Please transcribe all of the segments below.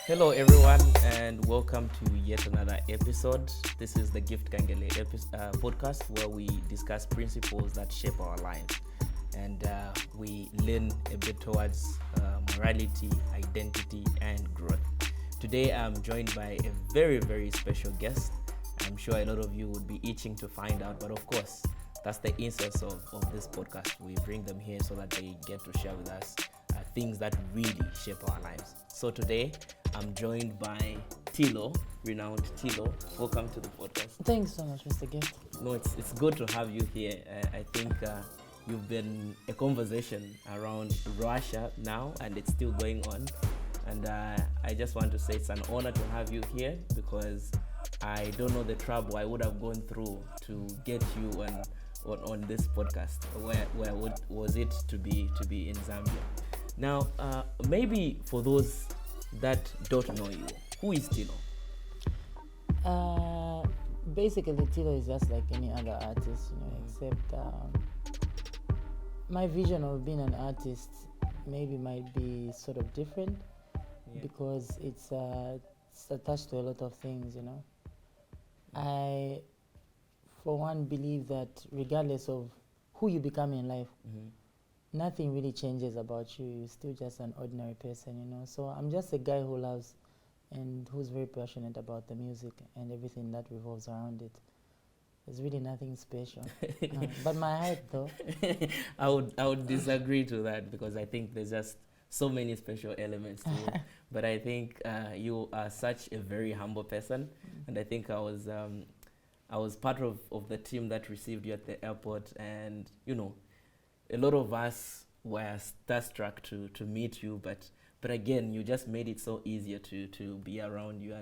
Hello, everyone, and welcome to yet another episode. This is the Gift Kangele podcast, where we discuss principles that shape our lives, and we lean a bit towards morality, identity, and growth. Today, I'm joined by a very, very special guest. I'm sure a lot of you would be itching to find out, but of course, that's the essence of this podcast. We bring them here so that they get to share with us things that really shape our lives. So today, I'm joined by T-Low, renowned T-Low. Welcome to the podcast. Thanks so much, Mr. Gift. No, it's good to have you here. I think you've been a conversation around Russia now, and it's still going on. And I just want to say it's an honor to have you here, because I don't know the trouble I would have gone through to get you on this podcast. Where was it to be in Zambia? Now, maybe for those that don't know you, who is T-Low? Basically, T-Low is just like any other artist, except my vision of being an artist maybe might be sort of different, because it's attached to a lot of things, I, for one, believe that regardless of who you become in life, nothing really changes about you. You're still just an ordinary person, So I'm just a guy who loves and who's very passionate about the music and everything that revolves around it. There's really nothing special. But my height, though. I would disagree to that, because I think there's just so many special elements to you. But I think you are such a very humble person, and I think I was part of the team that received you at the airport, and a lot of us were starstruck to meet you, but again, you just made it so easier to be around you,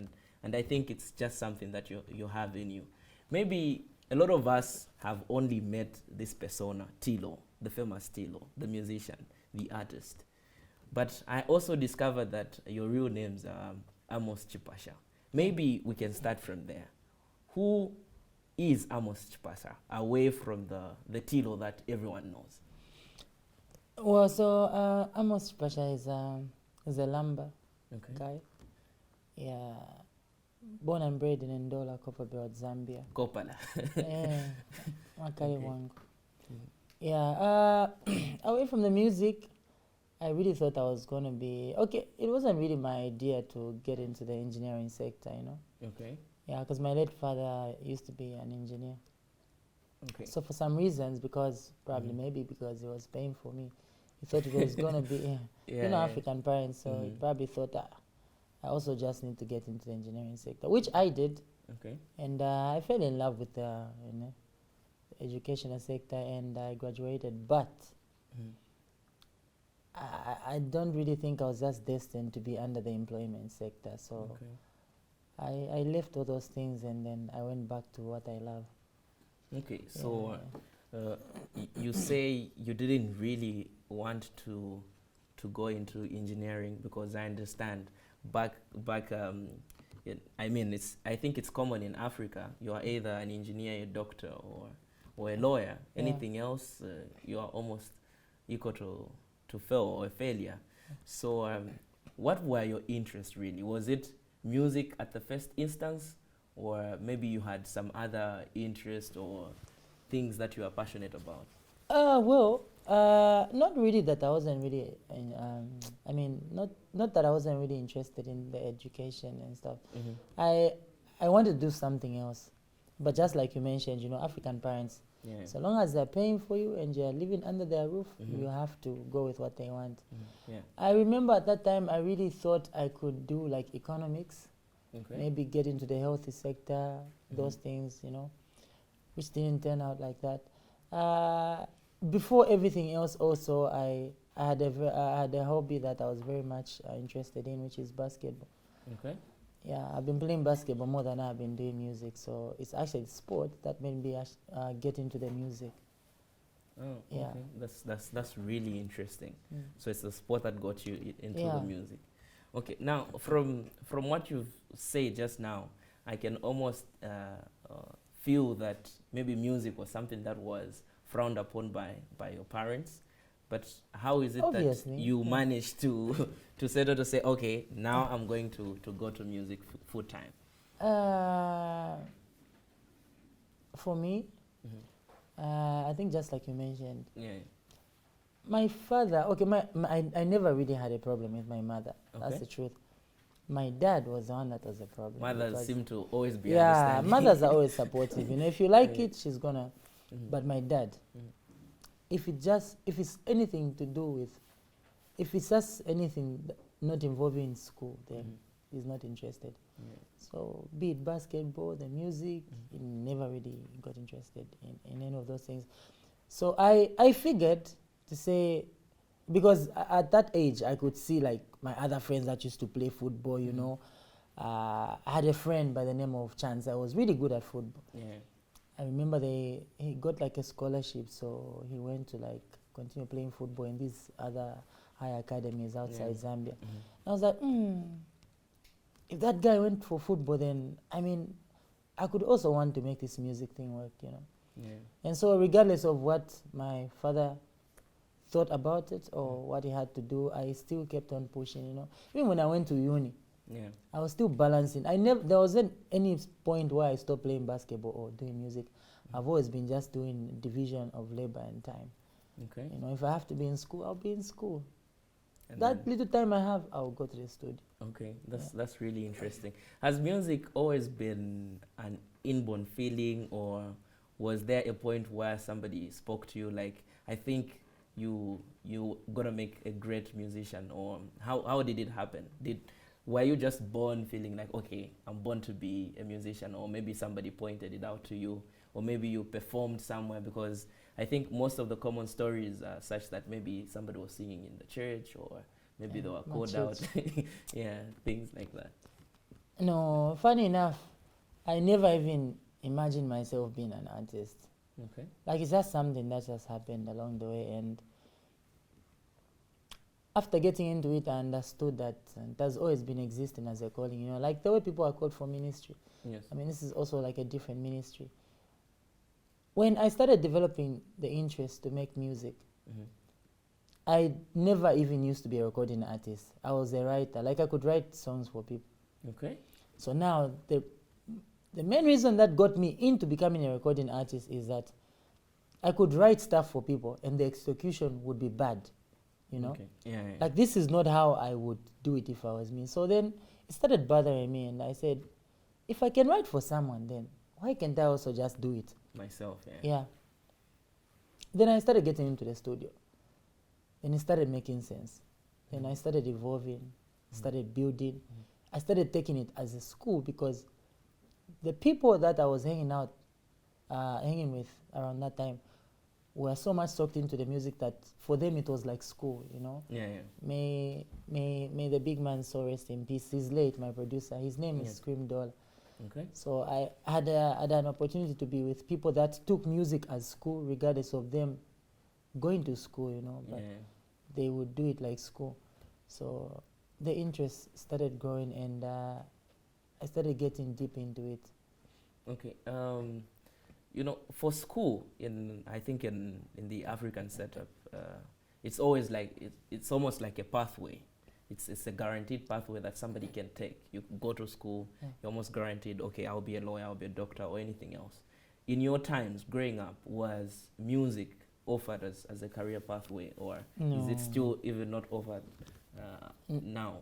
and I think it's just something that you have in you. Maybe a lot of us have only met this persona, T-Low, the famous T-Low, the musician, the artist. But I also discovered that your real names are Amos Chipasha. Maybe we can start from there. Who is Amos Chipasha, away from the T-Low that everyone knows? Well, so Amos Chipasha is a lumber guy. Yeah, born and bred in Ndola, Copperbelt, Zambia. Kopala. Yeah, Makari wangu. Yeah, away from the music, I really thought I was going to be... Okay, it wasn't really my idea to get into the engineering sector, Okay. Yeah, because my late father used to be an engineer. Okay. So for some reasons, maybe because he was paying for me, he thought it was going to be, African parents, so he probably thought I also just need to get into the engineering sector, which I did. Okay. And I fell in love with the educational sector, and I graduated, but I don't really think I was just destined to be under the employment sector. So I left all those things, and then I went back to what I love. Okay, so you say you didn't really want to go into engineering, because I understand back I think it's common in Africa. You are either an engineer, a doctor, or a lawyer. Anything else, you are almost equal to fail or a failure. So what were your interests really? Was it music at the first instance, or maybe you had some other interest or things that you are passionate about? Not really that I wasn't really, not that I wasn't really interested in the education and stuff. I wanted to do something else. But just like you mentioned, African parents, so long as they're paying for you and you're living under their roof, you have to go with what they want. I remember at that time, I really thought I could do like economics, maybe get into the healthy sector, those things, which didn't turn out like that. Before everything else, also, I had a hobby that I was very much interested in, which is basketball. Okay. Yeah, I've been playing basketball more than I've been doing music, so it's actually sport that made me get into the music. Oh, okay. That's really interesting. So it's the sport that got you into the music. Okay, now from what you've said just now, I can almost feel that maybe music was something that was frowned upon by your parents, But how is it Obviously, that you yeah. managed to to settle to say, okay, now I'm going to go to music full time? For me, I think just like you mentioned, Yeah. my father, okay, I never really had a problem with my mother. That's Okay. the truth. My dad was the one that was a problem. Mothers because- seem to always be yeah, understanding. mothers are always supportive. You know, if you like Yeah. it, she's gonna. Mhm. But my dad, Mhm. if it's anything to do with, if it's just anything not involving school, then he's not interested. Yeah. So be it basketball, the music, he never really got interested in any of those things. So I figured to say, because at that age I could see like my other friends that used to play football, you know. I had a friend by the name of Chance that was really good at football. Yeah. I remember he got like a scholarship, so he went to like continue playing football in these other high academies outside Zambia. I was like, if that guy went for football, then I mean, I could also want to make this music thing work, you know. Yeah. And so regardless of what my father thought about it or what he had to do, I still kept on pushing, you know. Even when I went to uni, Yeah. I was still balancing. There wasn't any point where I stopped playing basketball or doing music. I've always been just doing division of labor and time. Okay. You know, if I have to be in school, I'll be in school. And That then- little time I have, I'll go to the studio. Okay, that's really interesting. Has music always been an inborn feeling, or was there a point where somebody spoke to you like, I think you gonna make a great musician, or how did it happen? Were you just born feeling like, okay, I'm born to be a musician, or maybe somebody pointed it out to you, or maybe you performed somewhere? Because I think most of the common stories are such that maybe somebody was singing in the church, or maybe they were my called out. church. Yeah, things like that. No, funny enough, I never even imagined myself being an artist. Okay. Like, it's just something that just happened along the way. And after getting into it, I understood that it has always been existing as a calling, you know, like the way people are called for ministry. Yes. I mean, this is also like a different ministry. When I started developing the interest to make music, Mhm. I never even used to be a recording artist. I was a writer. Like, I could write songs for people. Okay. So now the main reason that got me into becoming a recording artist is that I could write stuff for people and the execution would be bad, you know. Okay. Yeah. Like, this is not how I would do it if I was me. So then it started bothering me, and I said, if I can write for someone, then why can't I also just do it? Myself. Yeah. Yeah. Then I started getting into the studio. Then it started making sense. Then I started evolving, started building. I started taking it as a school, because the people that I was hanging with around that time were so much sucked into the music that for them it was like school, you know. Yeah. Yeah. May the big man so rest in peace. He's late, my producer. His name is Yes. Scream Doll. Okay. So I had an opportunity to be with people that took music as school, regardless of them going to school, you know. But Yeah. they would do it like school. So the interest started growing, and I started getting deep into it. Okay. You know, for school, I think in the African setup, it's always like it's almost like a pathway. It's a guaranteed pathway that somebody can take. You go to school, you're almost guaranteed, okay, I'll be a lawyer, I'll be a doctor, or anything else. In your times growing up, was music offered as a career pathway, or is it No. still even not offered now?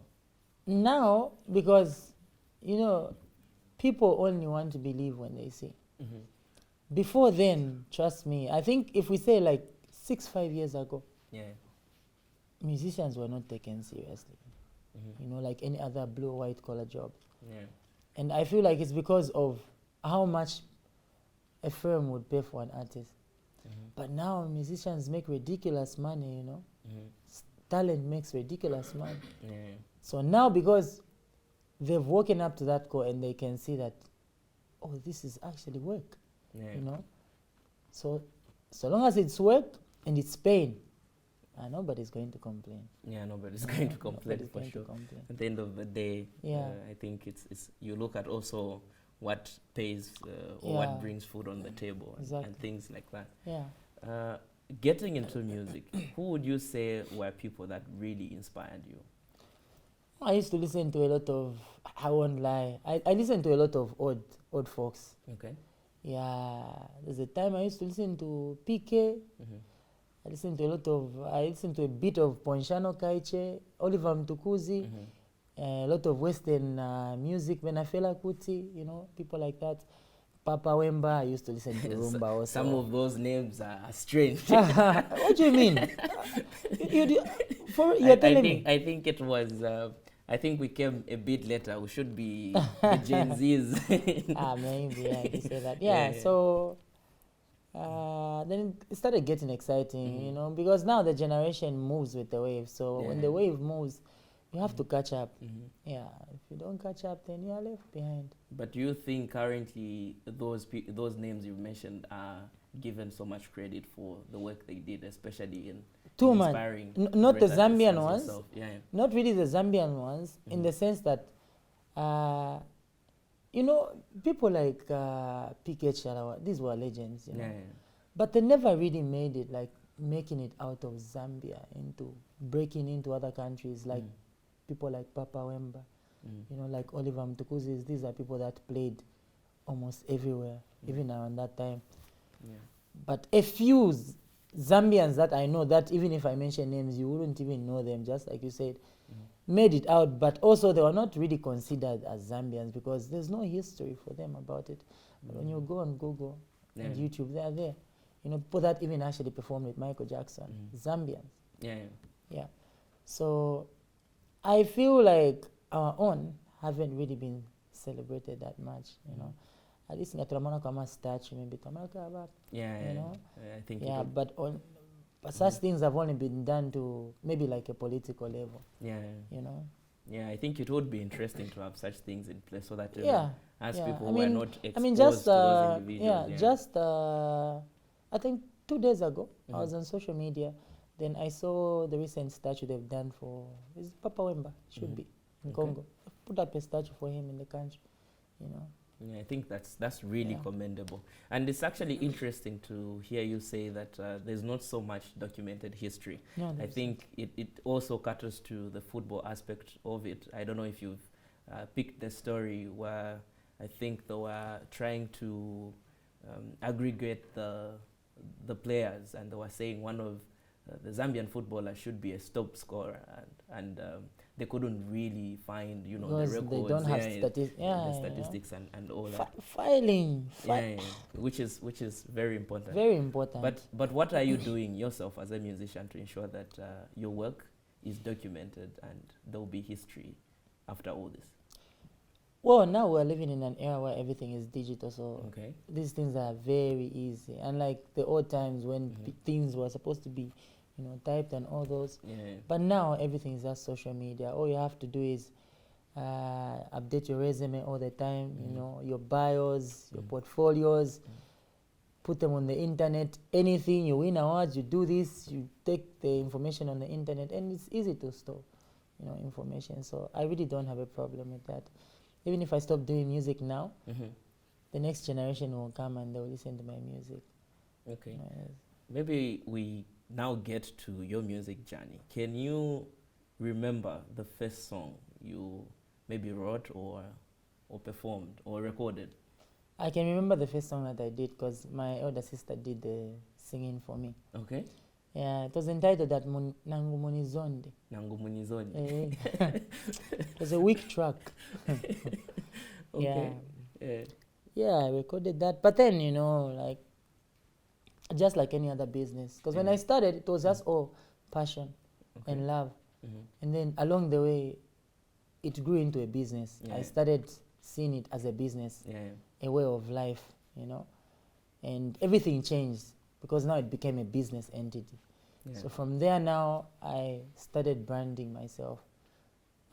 Now, because, you know, people only want to believe when they see. Mm-hmm. Before then, trust me, I think if we say like 5 years ago, Yeah. musicians were not taken seriously. Mm-hmm. You know, like any other blue or white collar job. Yeah. And I feel like it's because of how much a firm would pay for an artist. Mm-hmm. But now musicians make ridiculous money, you know. Mm-hmm. Talent makes ridiculous money. Yeah. So now, because they've woken up to that core and they can see that, oh, this is actually work, Yeah. you know. So long as it's work and it's paying, nobody's going to complain. Yeah, nobody's going to complain Nobody's for going to sure. complain. At the end of the day, Yeah. I think it's you look at also what pays or Yeah. what brings food on the table and Exactly. things like that. Yeah. getting into music, who would you say were people that really inspired you? I used to listen to a lot of, I won't lie, I listened to a lot of odd folks. Okay. Yeah, there's a time I used to listen to PK. I listened to a bit of Ponchano Kaiche, Oliver Mtukuzi, a lot of Western music, Benafela Kuti, you know, people like that. Papa Wemba, I used to listen to Rumba also. Some of those names are strange. What do you mean? I think it was, I think we came a bit later. We should be the Gen Zs. Maybe I can say that. Yeah. So then it started getting exciting, you know, because now the generation moves with the wave. So when the wave moves, you have to catch up. Yeah, if you don't catch up, then you are left behind. But do you think currently those those names you mentioned are given so much credit for the work they did, especially in inspiring? Not the Zambian ones. Yeah. Not really the Zambian ones, in the sense that, you know, people like PK Chalawa, these were legends, you know. But they never really made it, like making it out of Zambia into breaking into other countries, like people like Papa Wemba, you know, like Oliver Mtukuzis. These are people that played almost everywhere, even around that time. But a few Zambians that I know, that even if I mention names, you wouldn't even know them, just like you said, made it out. But also they were not really considered as Zambians because there's no history for them about it. But when you go on Google and YouTube, they are there. You know, people that even actually performed with Michael Jackson, Zambians. Yeah. So I feel like our own haven't really been celebrated that much, you know. At least in Tulamana Kama statue, maybe Tamalka, you know. I think but such things have only been done to maybe like a political level. You know. Yeah, I think it would be interesting to have such things in place so that as people I who mean, are not exposed I mean, just to those individuals. just I think 2 days ago, I was on social media. Then I saw the recent statue they've done for Papa Wemba, should be in Congo. Put up a statue for him in the country, you know. Yeah, I think that's really commendable. And it's actually interesting to hear you say that there's not so much documented history. No, I think it also caters to the football aspect of it. I don't know if you've picked the story where I think they were trying to aggregate the players, and they were saying one of the Zambian footballer should be a top scorer, and they couldn't really find, you know, because the records. they don't have the statistics and all that. Filing. Which is very important. Very important. But what are you doing yourself as a musician to ensure that your work is documented and there will be history after all this? Well, now we're living in an era where everything is digital, so these things are very easy. Unlike the old times when things were supposed to be, you know, typed and all those. But now everything is just social media. All you have to do is update your resume all the time, you know, your bios, your portfolios, put them on the internet. Anything, you win awards, you do this, you take the information on the internet, and it's easy to store, you know, information. So I really don't have a problem with that. Even if I stop doing music now, the next generation will come and they'll listen to my music. Okay. Maybe we now get to your music journey. Can you remember the first song you maybe wrote or performed or recorded? I can remember the first song that I did because my older sister did the singing for me. Okay. Yeah, it was entitled that Nangu Munizonde. Nangu Munizonde. It was a weak track. Okay. Yeah, I recorded that. But then, you know, like, just like any other business. Because when I started, it was just all passion and love. And then along the way, it grew into a business. I started seeing it as a business, a way of life, you know. And everything changed because now it became a business entity. So from there now, I started branding myself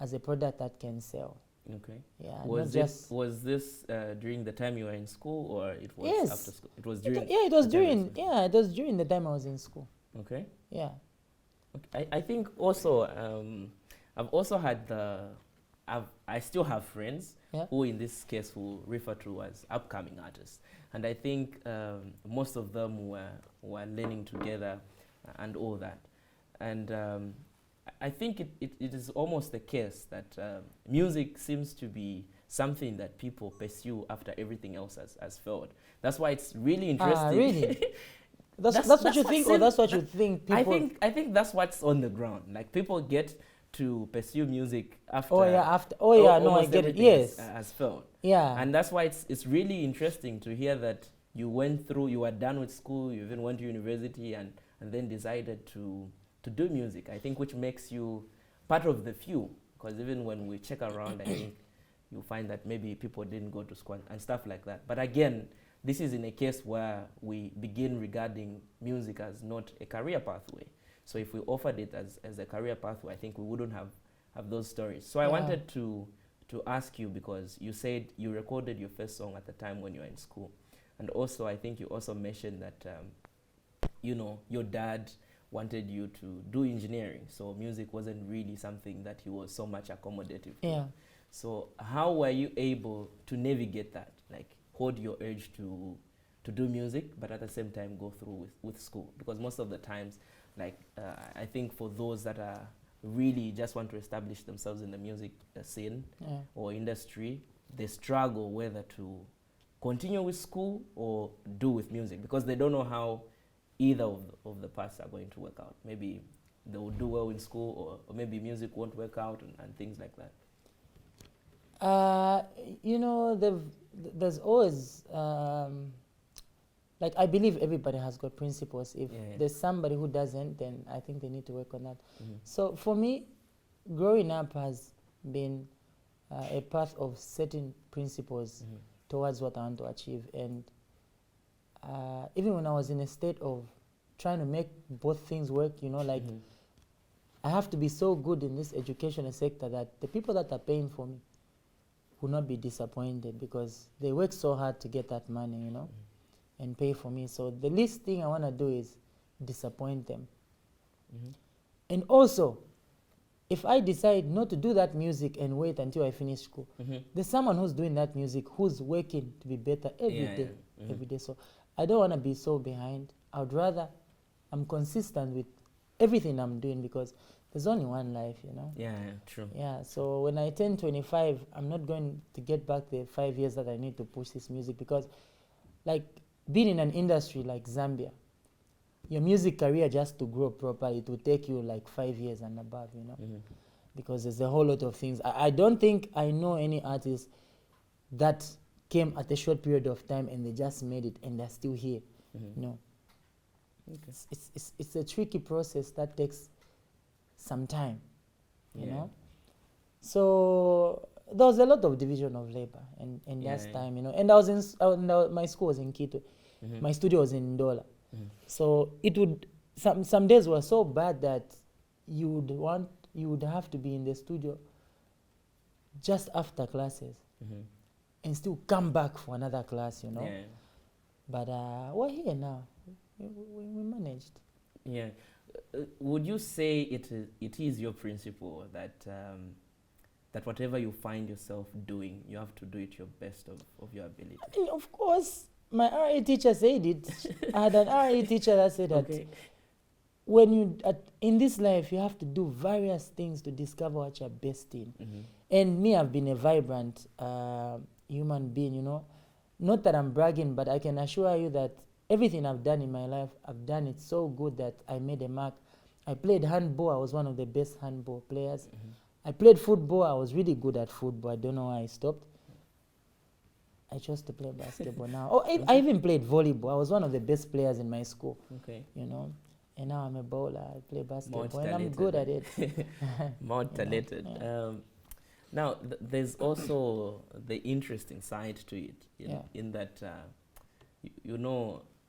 as a product that can sell. Okay. Yeah. Was this during the time you were in school, or it was after school? It was during. It was during. Yeah, it was during the time I was in school. Okay. Yeah. Okay. I think also I've also had the I still have friends Yeah. who in this case will refer to as upcoming artists. And I think most of them were learning together and all that. And I think it is almost the case that music seems to be something that people pursue after everything else has failed. That's why it's really interesting. Really? That's what you think, or that's what you think people... I think that's what's on the ground. Like, people get to pursue music after... No, I get it, yes. Has failed. Yeah. And that's why it's really interesting to hear that you were done with school, you even went to university and then decided to do music. I think which makes you part of the few, because even when we check around, I think you find that maybe people didn't go to school and stuff like that. But again, this is in a case where we begin regarding music as not a career pathway. So if we offered it as a career pathway, I think we wouldn't have those stories. So I wanted to ask you, because you said you recorded your first song at the time when you were in school. And also, I think you also mentioned that, your dad wanted you to do engineering. So music wasn't really something that he was so much accommodative to. Yeah. So how were you able to navigate that? Like, hold your urge to do music, but at the same time go through with school? Because most of the times, like, I think for those that are really just want to establish themselves in the music scene or industry, they struggle whether to continue with school or do with music, because they don't know how either of the paths are going to work out. Maybe they will do well in school, or maybe music won't work out, and things like that. There's always, like, I believe everybody has got principles. If there's somebody who doesn't, then I think they need to work on that. So for me, growing up has been a path of certain principles towards what I want to achieve. And even when I was in a state of trying to make both things work, I have to be so good in this educational sector that the people that are paying for me will not be disappointed, because they work so hard to get that money, and pay for me. So the least thing I want to do is disappoint them. And also, if I decide not to do that music and wait until I finish school, there's someone who's doing that music who's working to be better every day. So I don't want to be so behind. I would rather I'm consistent with everything I'm doing, because there's only one life, Yeah, true. Yeah, so when I turn 25, I'm not going to get back the 5 years that I need to push this music, because, like, being in an industry like Zambia, your music career, just to grow properly, it will take you like 5 years and above, because there's a whole lot of things. I don't think I know any artist that came at a short period of time and they just made it and they're still here. No. Okay. It's a tricky process that takes some time, you know. So there was a lot of division of labor and that time, And I was in my school was in Quito, my studio was in Ndola. So it would some days were so bad that you would have to be in the studio just after classes and still come back for another class, But we're here now. We managed. Yeah. Would you say it is your principle that that whatever you find yourself doing, you have to do it your best of your ability? I mean, of course, my RA teacher said it. I had an RA teacher that said that when you in this life, you have to do various things to discover what you're best in. And me, I've been a vibrant human being, Not that I'm bragging, but I can assure you that everything I've done in my life, I've done it so good that I made a mark. I played handball. I was one of the best handball players. I played football. I was really good at football. I don't know why I stopped. I chose to play basketball now. I even played volleyball. I was one of the best players in my school. And now I'm a bowler. I play basketball and I'm good at it. More talented. Now, there's also the interesting side to it, in that,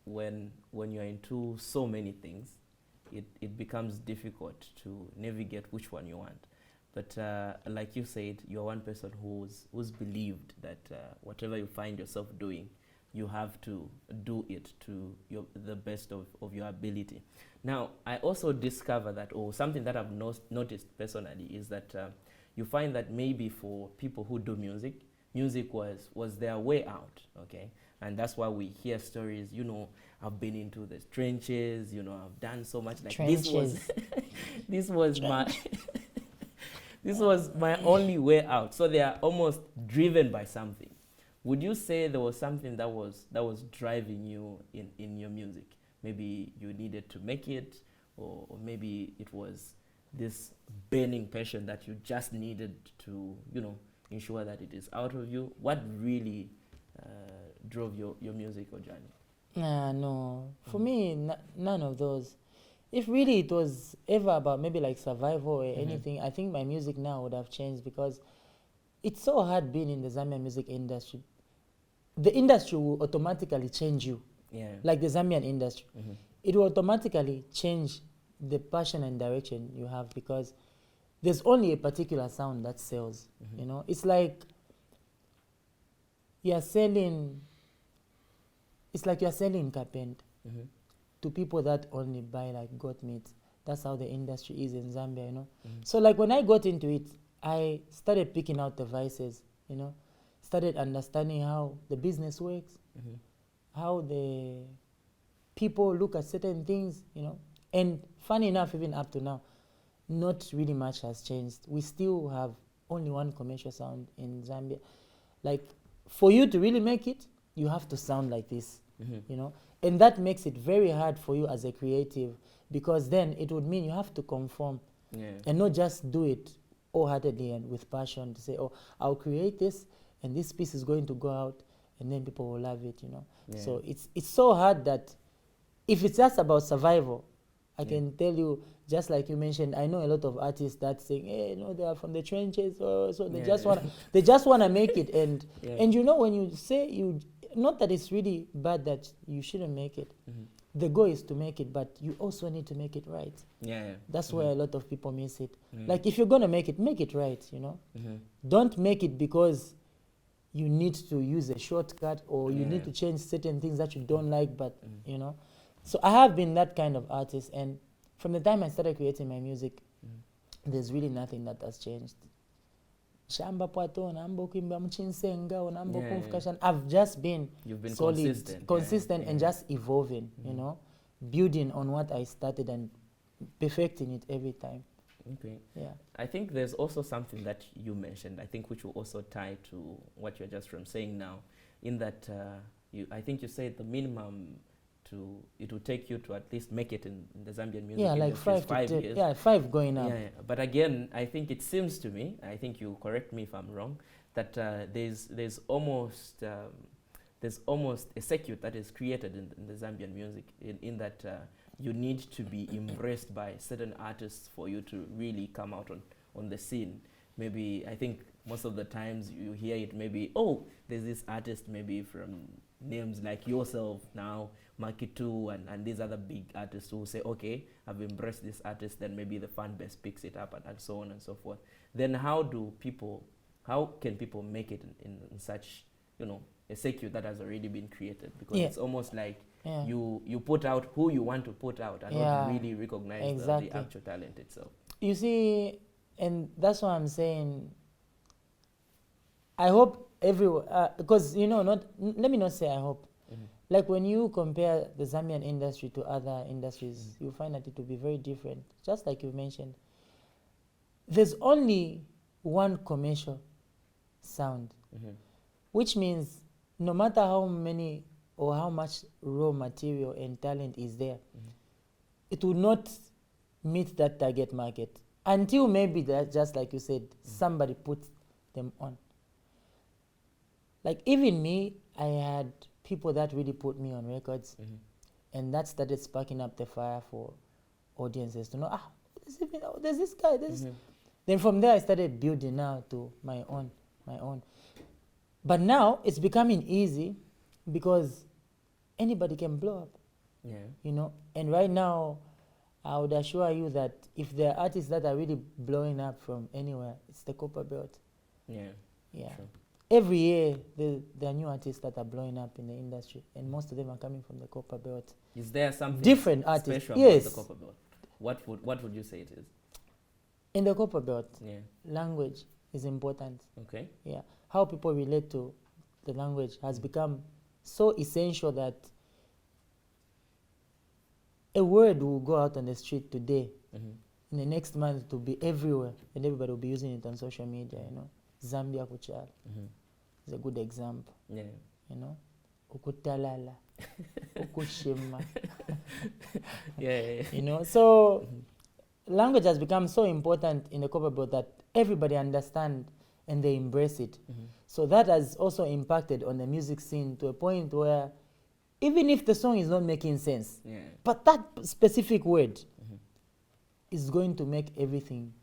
when you're into so many things, it becomes difficult to navigate which one you want. But like you said, you're one person who's believed that whatever you find yourself doing, you have to do it to the best of your ability. Now, I also discover that, or something that I've noticed personally, is that you find that maybe for people who do music, music was their way out, okay? And that's why we hear stories, I've been into the trenches, I've done so much. Like Trenches. this was my this was my only way out. So they are almost driven by something. Would you say there was something that was driving you in your music? Maybe you needed to make it, or maybe it was this burning passion that you just needed to, ensure that it is out of you. What really drove your musical journey? No. For me, none of those. If really it was ever about maybe like survival or anything, I think my music now would have changed, because it's so hard being in the Zambian music industry. The industry will automatically change you. Yeah. Like the Zambian industry. It will automatically change the passion and direction you have, because there's only a particular sound that sells. It's like you're selling carpent to people that only buy like goat meat. That's how the industry is in Zambia, So like when I got into it, I started picking out the vices, started understanding how the business works, how the people look at certain things, And funny enough, even up to now, not really much has changed. We still have only one commercial sound in Zambia. Like, for you to really make it, you have to sound like this, And that makes it very hard for you as a creative, because then it would mean you have to conform and not just do it wholeheartedly and with passion to say, oh, I'll create this and this piece is going to go out and then people will love it, So it's so hard that if it's just about survival, I can tell you, just like you mentioned, I know a lot of artists that saying, hey, they are from the trenches, so they just want to make it, and when you say not that it's really bad that you shouldn't make it. The goal is to make it, but you also need to make it right. That's where a lot of people miss it. Like, if you're gonna make it right, Don't make it because you need to use a shortcut or you need to change certain things that you don't like, but So I have been that kind of artist, and from the time I started creating my music, there's really nothing that has changed. I've just been solid, consistent and just evolving, building on what I started and perfecting it every time. Okay. Yeah. I think there's also something that you mentioned, I think, which will also tie to what you're just from saying now, in that I think you said the minimum it will take you to at least make it in the Zambian music industry like 5 years. Yeah, 5 going up. Yeah. But again, I think it seems to me, I think you correct me if I'm wrong, that there's almost a circuit that is created in the Zambian music, in that you need to be embraced by certain artists for you to really come out on the scene. Maybe, I think most of the times you hear it, maybe, oh, there's this artist maybe from names like yourself now, Makitu, and these other big artists who say, okay, I've embraced this artist, then maybe the fan base picks it up and so on and so forth. Then how can people make it in such, a circuit that has already been created? Because it's almost like you put out who you want to put out and not really recognize the actual talent itself. You see, and that's why I'm saying, I hope everyone, because, let me not say I hope. Like, when you compare the Zambian industry to other industries, you find that it will be very different. Just like you mentioned, there's only one commercial sound, which means no matter how many or how much raw material and talent is there, it will not meet that target market until maybe that, just like you said, somebody puts them on. Like, even me, I had people that really put me on records, and that started sparking up the fire for audiences to know, there's this guy, Then from there I started building now to my own. But now it's becoming easy because anybody can blow up. And right now I would assure you that if there are artists that are really blowing up from anywhere, it's the Copper Belt. True. Every year there are new artists that are blowing up in the industry, and most of them are coming from the Copper Belt. Is there something different artists? Special Yes. about the Copper Belt? What would you say it is? In the copper belt, Yeah. language is important. Okay. Yeah, how people relate to the language has become so essential that a word will go out on the street today. In the next month, it will be everywhere, and everybody will be using it on social media. Zambia kuchala is a good example. Yeah. Ukutalala, ukushima. Yeah. So language has become so important in the copper belt that everybody understands and they embrace it. So that has also impacted on the music scene to a point where even if the song is not making sense, but that specific word is going to make everything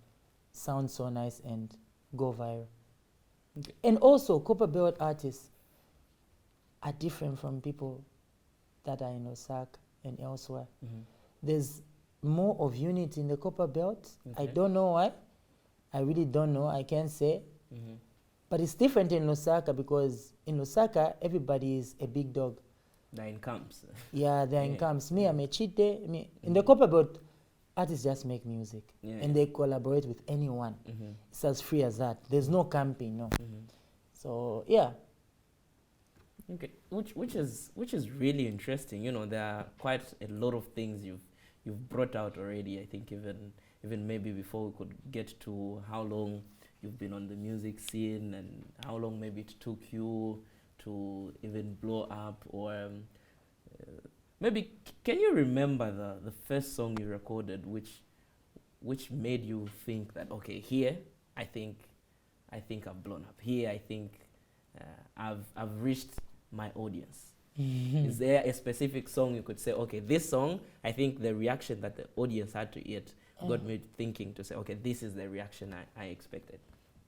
sound so nice and go viral. Okay. And also, copper belt artists are different from people that are in Osaka and elsewhere. There's more of unity in the copper belt. Okay. I don't know why. I really don't know. I can't say. But it's different in Osaka because in Osaka, everybody is a big dog. They're in camps. Yeah, they're in camps. Me, I'm a chite. In the copper belt, artists just make music. And they collaborate with anyone. It's as free as that. There's no camping, no. So, yeah. Okay, which is really interesting. There are quite a lot of things you've brought out already. I think even maybe before we could get to how long you've been on the music scene and how long maybe it took you to even blow up, or maybe can you remember the first song you recorded which made you think that, okay, here I think I've blown up, here I think I've reached my audience? Is there a specific song you could say, okay, this song, I think the reaction that the audience had to it got me thinking to say, okay, this is the reaction I expected?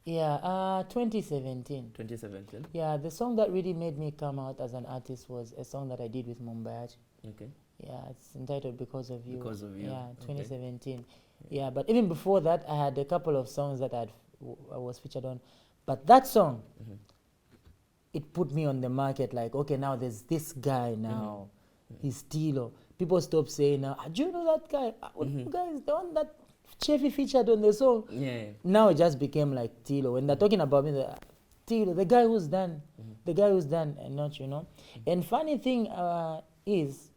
Yeah, 2017. 2017? Yeah, the song that really made me come out as an artist was a song that I did with Mumbayachi. Okay. Yeah, it's entitled Because of You. Because of You. Yeah, 2017. Okay. Yeah, but even before that, I had a couple of songs that I was featured on. But that song, it put me on the market like, okay, now there's this guy now. He's T-Low. People stop saying, now, do you know that guy? You guys, the one that Chevy featured on the song. Yeah. Now it just became like T-Low. When they're talking about me, T-Low, the guy who's done, the guy who's done, and not, And funny thing is,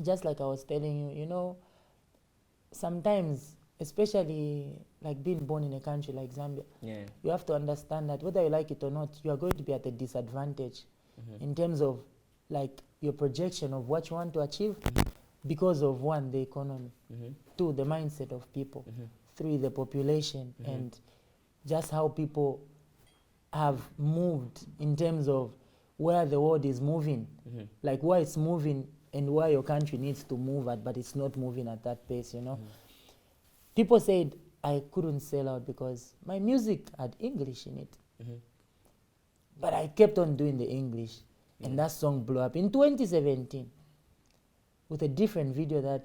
just like I was telling you, sometimes, especially like being born in a country like Zambia, you have to understand that whether you like it or not, you are going to be at a disadvantage in terms of like your projection of what you want to achieve. Because of one, the economy, two, the mindset of people, three, the population, and just how people have moved in terms of where the world is moving, like where it's moving and where your country needs to move at, but it's not moving at that pace, People said I couldn't sell out because my music had English in it. But I kept on doing the English, and that song blew up in 2017. With a different video that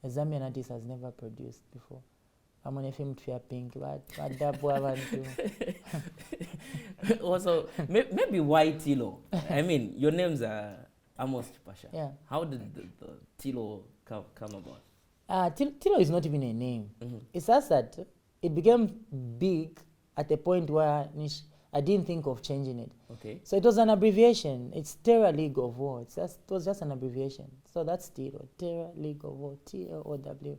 a Zambian artist has never produced before. I'm on a film to pink, but also, maybe why T-Low? I mean, your names are Amos Chipasha. Yeah. How did the T-Low come about? T-Low is not even a name. It's just that it became big at a point where I didn't think of changing it. Okay. So it was an abbreviation. It's Terra League of War. It was just an abbreviation. So that's T-Low, Terra League of War, T-L-O-W.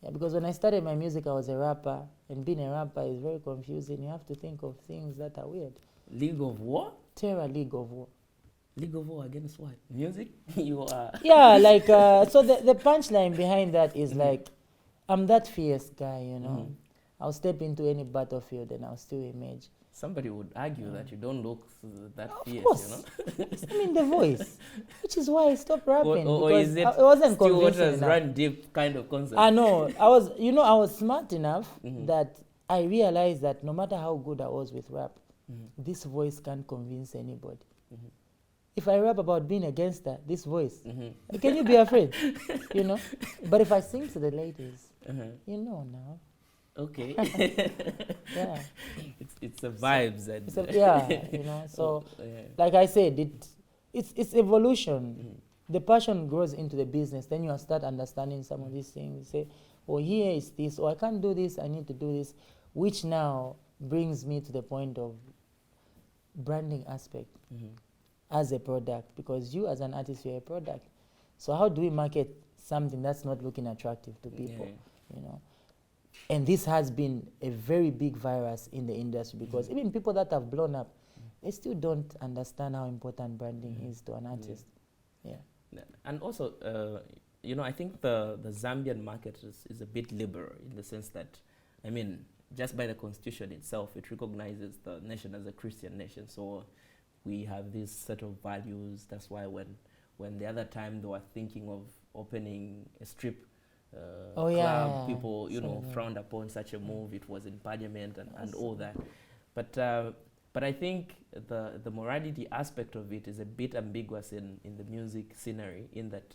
Yeah, because when I started my music, I was a rapper, and being a rapper is very confusing. You have to think of things that are weird. League of War? Terra League of War. League of War against what? Music? You are. Yeah, like so the punchline behind that is like, I'm that fierce guy, I'll step into any battlefield and I'll still emerge. Somebody would argue that you don't look that fierce, course. I mean the voice, which is why I stopped rapping, or is it wasn't still convincing waters enough. Run deep kind of concept? I know. I was smart enough that I realized that no matter how good I was with rap, this voice can't convince anybody. If I rap about being a gangster, this voice, can you be afraid? But if I sing to the ladies, now. Okay. Yeah. It's a vibes and So like I said, it's evolution. The passion grows into the business. Then you start understanding some of these things. You say, or here is this, or I can't do this, I need to do this, which now brings me to the point of branding aspect as a product, because you as an artist, you're a product. So how do we market something that's not looking attractive to people, you know? And this has been a very big virus in the industry, because even people that have blown up, they still don't understand how important branding is to an artist. And also, you know, I think the Zambian market is a bit liberal in the sense that, I mean, just by the constitution itself, it recognizes the nation as a Christian nation. So we have this set of values. That's why when the other time they were thinking of opening a strip club, people, you know, frowned upon such a move. It was in parliament and all that. But I think the morality aspect of it is a bit ambiguous in the music scenery, in that,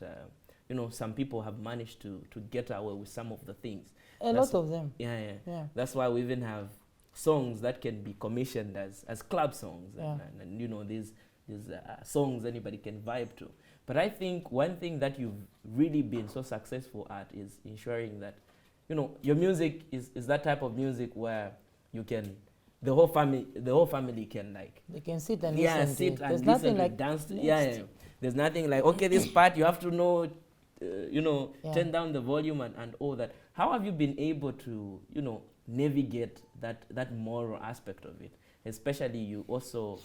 you know, some people have managed to get away with some of the things. A lot of them. Yeah. That's why we even have songs that can be commissioned as club songs. And you know, these songs anybody can vibe to. But I think one thing that you've really been so successful at is ensuring that, you know, your music is that type of music where you can, the whole family can, like, they can sit and listen to it. There's nothing like dance to. There's nothing like, okay, this part you have to know, you know, turn down the volume and all that. How have you been able to, you know, navigate that moral aspect of it? Especially you also,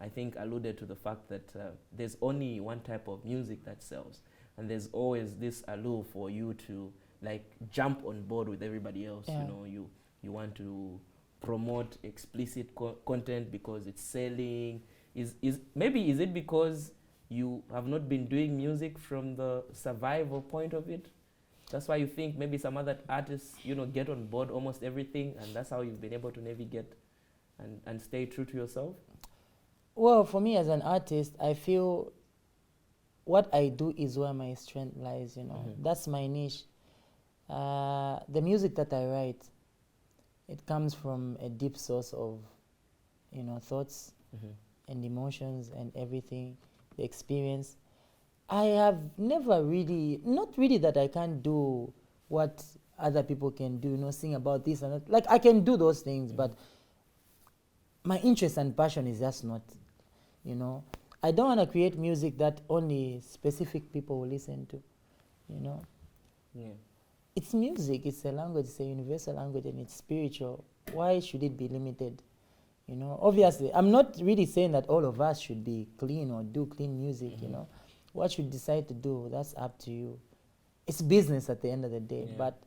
I think, alluded to the fact that there's only one type of music that sells, and there's always this allure for you to, like, jump on board with everybody else. You know, you want to promote explicit content because it's selling. Is it because you have not been doing music from the survival point of it? That's why you think maybe some other artists, you know, get on board almost everything, and that's how you've been able to navigate and stay true to yourself? Well, for me as an artist, I feel what I do is where my strength lies, you know. That's my niche. The music that I write, it comes from a deep source of, you know, thoughts and emotions and everything, the experience. I have never really, not really that I can't do what other people can do, you know, sing about this and that. Like, I can do those things, but my interest and passion is just not, you know. I don't want to create music that only specific people will listen to, you know. It's music, it's a language, it's a universal language, and it's spiritual. Why should it be limited? You know, obviously, I'm not really saying that all of us should be clean or do clean music, you know. What you decide to do, that's up to you. It's business at the end of the day. But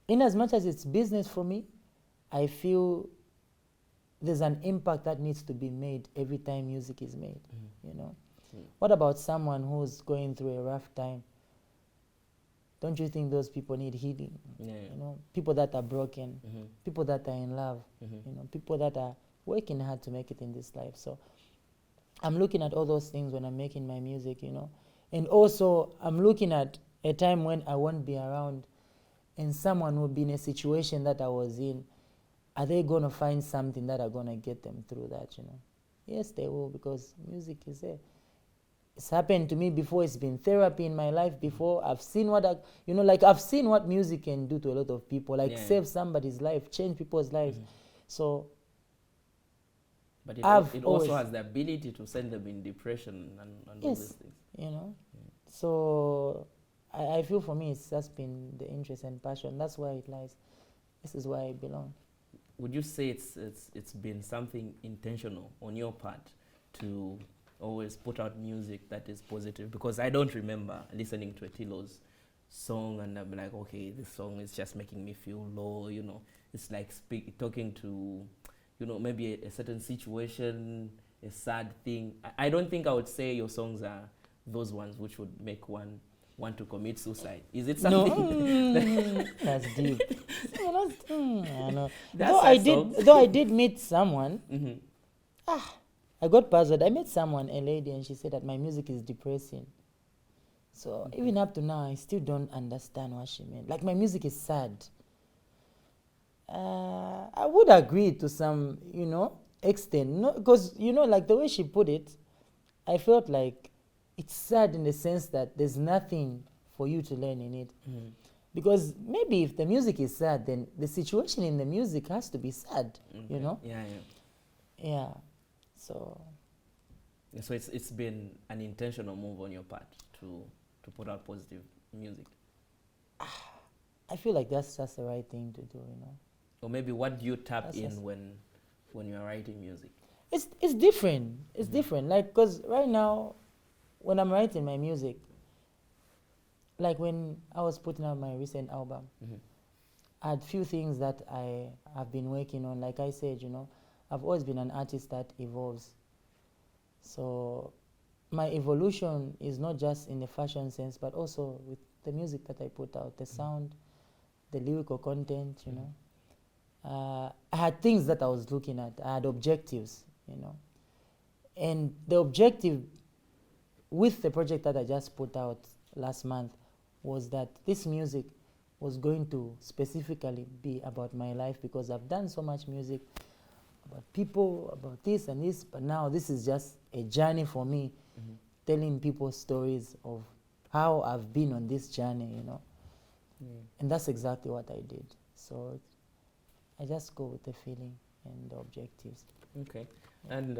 in as much as it's business for me, I feel there's an impact that needs to be made every time music is made, you know. What about someone who's going through a rough time? Don't you think those people need healing? You know, people that are broken, people that are in love, you know, people that are working hard to make it in this life. So I'm looking at all those things when I'm making my music, you know. And also, I'm looking at a time when I won't be around and someone will be in a situation that I was in. Are they going to find something that are going to get them through that, you know? Yes, they will, because music is there. It's happened to me before. It's been therapy in my life before. I've seen what I've seen what music can do to a lot of people, like save somebody's life, change people's lives. So, but it also has the ability to send them in depression and all these things. You know. So I feel for me it's just been the interest and passion. That's where it lies. This is where I belong. Would you say it's been something intentional on your part to always put out music that is positive? Because I don't remember listening to a T-Low's song and I'm like, okay, this song is just making me feel low, you know. It's like talking to, you know, maybe a certain situation, a sad thing. I don't think I would say your songs are those ones which would make one want to commit suicide. Is it something? No, that's deep. I know. That's though I did meet someone. I got puzzled. I met someone, a lady, and she said that my music is depressing. So even up to now, I still don't understand what she meant. Like, my music is sad. I would agree to some, you know, extent. No, because, you know, like the way she put it, I felt like it's sad in the sense that there's nothing for you to learn in it. Because maybe if the music is sad, then the situation in the music has to be sad, you know? Yeah. So it's been an intentional move on your part to put out positive music. I feel like that's just the right thing to do, you know? Or maybe what do you tap in when you are writing music? It's different. It's different. Like, because right now, when I'm writing my music, like when I was putting out my recent album, I had few things that I have been working on. Like I said, you know, I've always been an artist that evolves. So my evolution is not just in the fashion sense, but also with the music that I put out, the sound, the lyrical content, you know. I had things that I was looking at. I had objectives, you know. And the objective with the project that I just put out last month was that this music was going to specifically be about my life, because I've done so much music about people, about this and this, but now this is just a journey for me, telling people stories of how I've been on this journey, you know. And that's exactly what I did. So I just go with the feeling and the objectives. Okay. And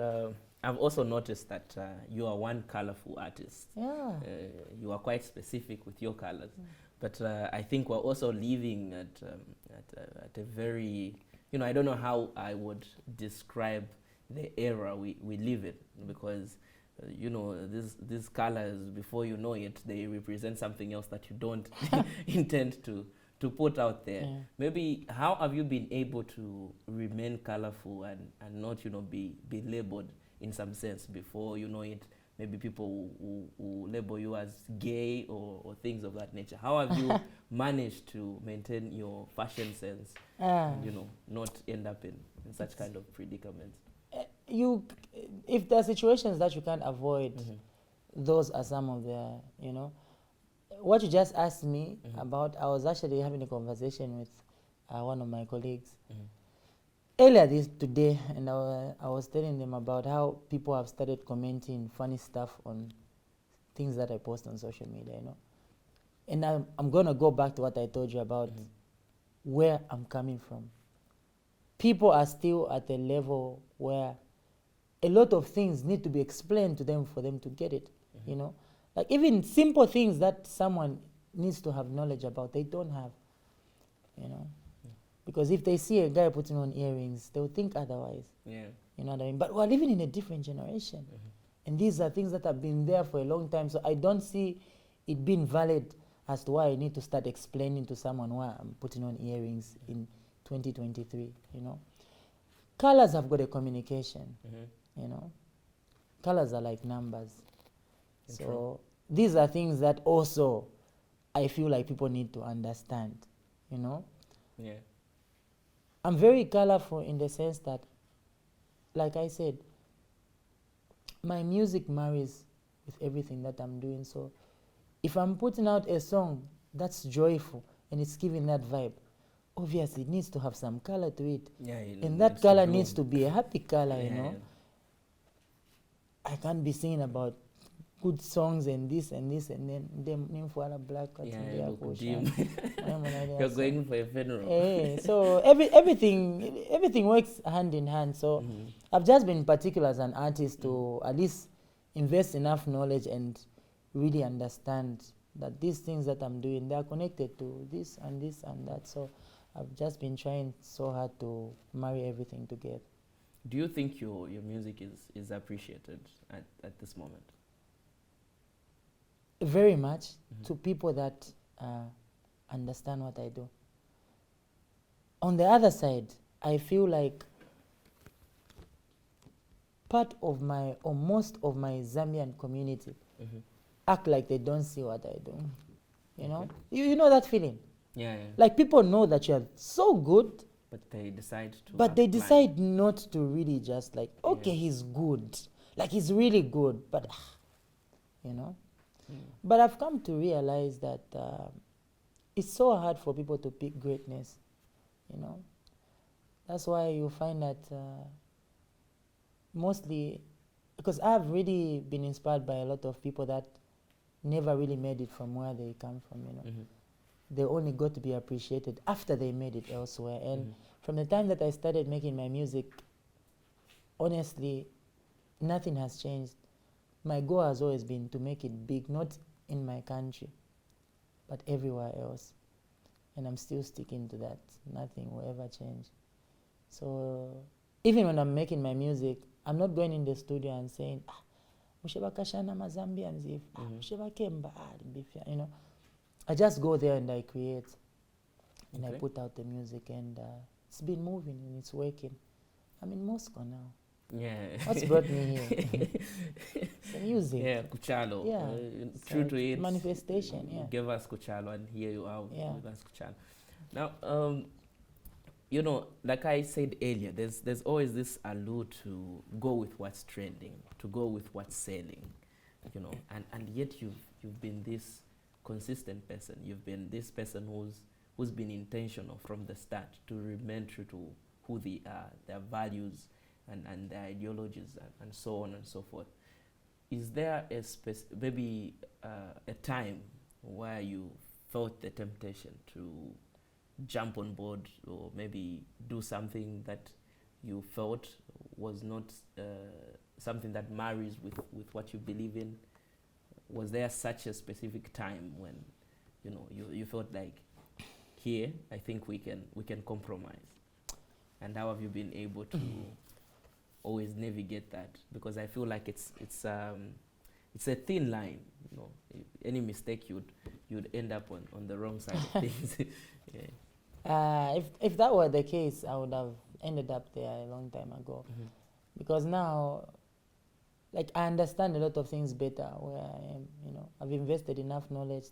I've also noticed that you are one colorful artist. Yeah. You are quite specific with your colors. But I think we're also living at a very, you know, I don't know how I would describe the era we live in, because, you know, these colors, before you know it, they represent something else that you don't intend to put out there. Maybe how have you been able to remain colorful and not, you know, be labeled in some sense? Before you know it, maybe people will label you as gay or things of that nature. How have you managed to maintain your fashion sense and, you know, not end up in such kind of predicaments? If there are situations that you can't avoid, those are some of the, you know. What you just asked me about, I was actually having a conversation with one of my colleagues earlier today, and I was telling them about how people have started commenting funny stuff on things that I post on social media, you know. And I'm going to go back to what I told you about where I'm coming from. People are still at a level where a lot of things need to be explained to them for them to get it, you know. Like even simple things that someone needs to have knowledge about, they don't have, you know. Because if they see a guy putting on earrings, they'll think otherwise. You know what I mean? But we're living in a different generation. And these are things that have been there for a long time. So I don't see it being valid as to why I need to start explaining to someone why I'm putting on earrings in 2023, you know. Colors have got a communication, you know. Colors are like numbers. So these are things that also I feel like people need to understand, you know. I'm very colorful in the sense that, like I said, my music marries with everything that I'm doing. So if I'm putting out a song that's joyful and it's giving that vibe, obviously it needs to have some color to it. And that color needs to be a happy color, you know. I can't be singing about good songs and this and this, and then them name for a black you're going for a funeral. So everything works hand in hand. So I've just been particular as an artist to at least invest enough knowledge and really understand that these things that I'm doing, they are connected to this and this and that. So I've just been trying so hard to marry everything together. Do you think your music is appreciated at this moment? Very much, to people that understand what I do. On the other side, I feel like part of my, or most of my Zambian community act like they don't see what I do. You know? You know that feeling? Like people know that you are so good, but they decide to. But they decide not to really just like, okay, he's good. Like he's really good, but, you know? But I've come to realize that it's so hard for people to pick greatness, you know. That's why you find that mostly, because I've really been inspired by a lot of people that never really made it from where they come from, you know. they only got to be appreciated after they made it elsewhere. And from the time that I started making my music, honestly, nothing has changed. My goal has always been to make it big, not in my country, but everywhere else. And I'm still sticking to that. Nothing will ever change. So even when I'm making my music, I'm not going in the studio and saying, Mushebakashana ma Zambians if Mushebakemba, you know. I just go there and I create and I put out the music, and it's been moving and it's working. I'm in Moscow now. Yeah. What's brought me here? It's the music. Yeah, Kuchalo. Yeah. True to it. Manifestation, yeah. Give us Kuchalo, and here you are with us Kuchalo. Now, you know, like I said earlier, there's always this allure to go with what's trending, to go with what's selling, you know, and yet you've been this consistent person. You've been this person who's been intentional from the start to remain true to who they are, their values and their ideologies and so on and so forth. Is there maybe a time where you felt the temptation to jump on board or maybe do something that you felt was not something that marries with what you believe in? Was there such a specific time when, you know, you felt like, here I think we can compromise? And how have you been able to always navigate that? Because I feel like it's a thin line, you know. Any mistake you'd end up on the wrong side of things. Yeah. If that were the case, I would have ended up there a long time ago. Because now, like, I understand a lot of things better where I am, you know. I've invested enough knowledge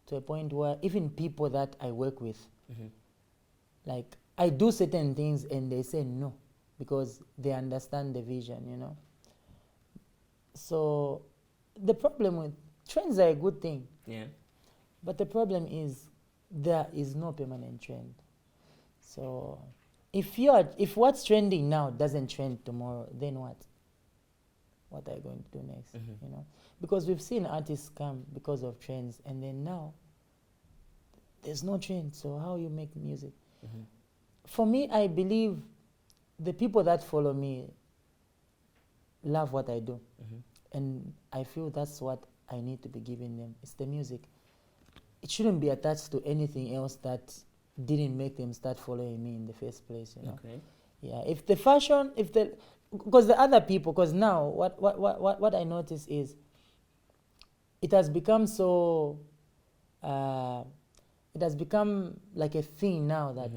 to a point where even people that I work with, like, I do certain things and they say no because they understand the vision, you know. So the problem with trends are a good thing. Yeah. But the problem is there is no permanent trend. So if what's trending now doesn't trend tomorrow, then what? What are you going to do next? You know? Because we've seen artists come because of trends, and then now there's no trend. So how you make music? For me, I believe the people that follow me love what I do. And I feel that's what I need to be giving them. It's the music. It shouldn't be attached to anything else that didn't make them start following me in the first place, you know. Yeah, if the fashion, because the other people, because now what I notice is it has become so, it has become like a thing now that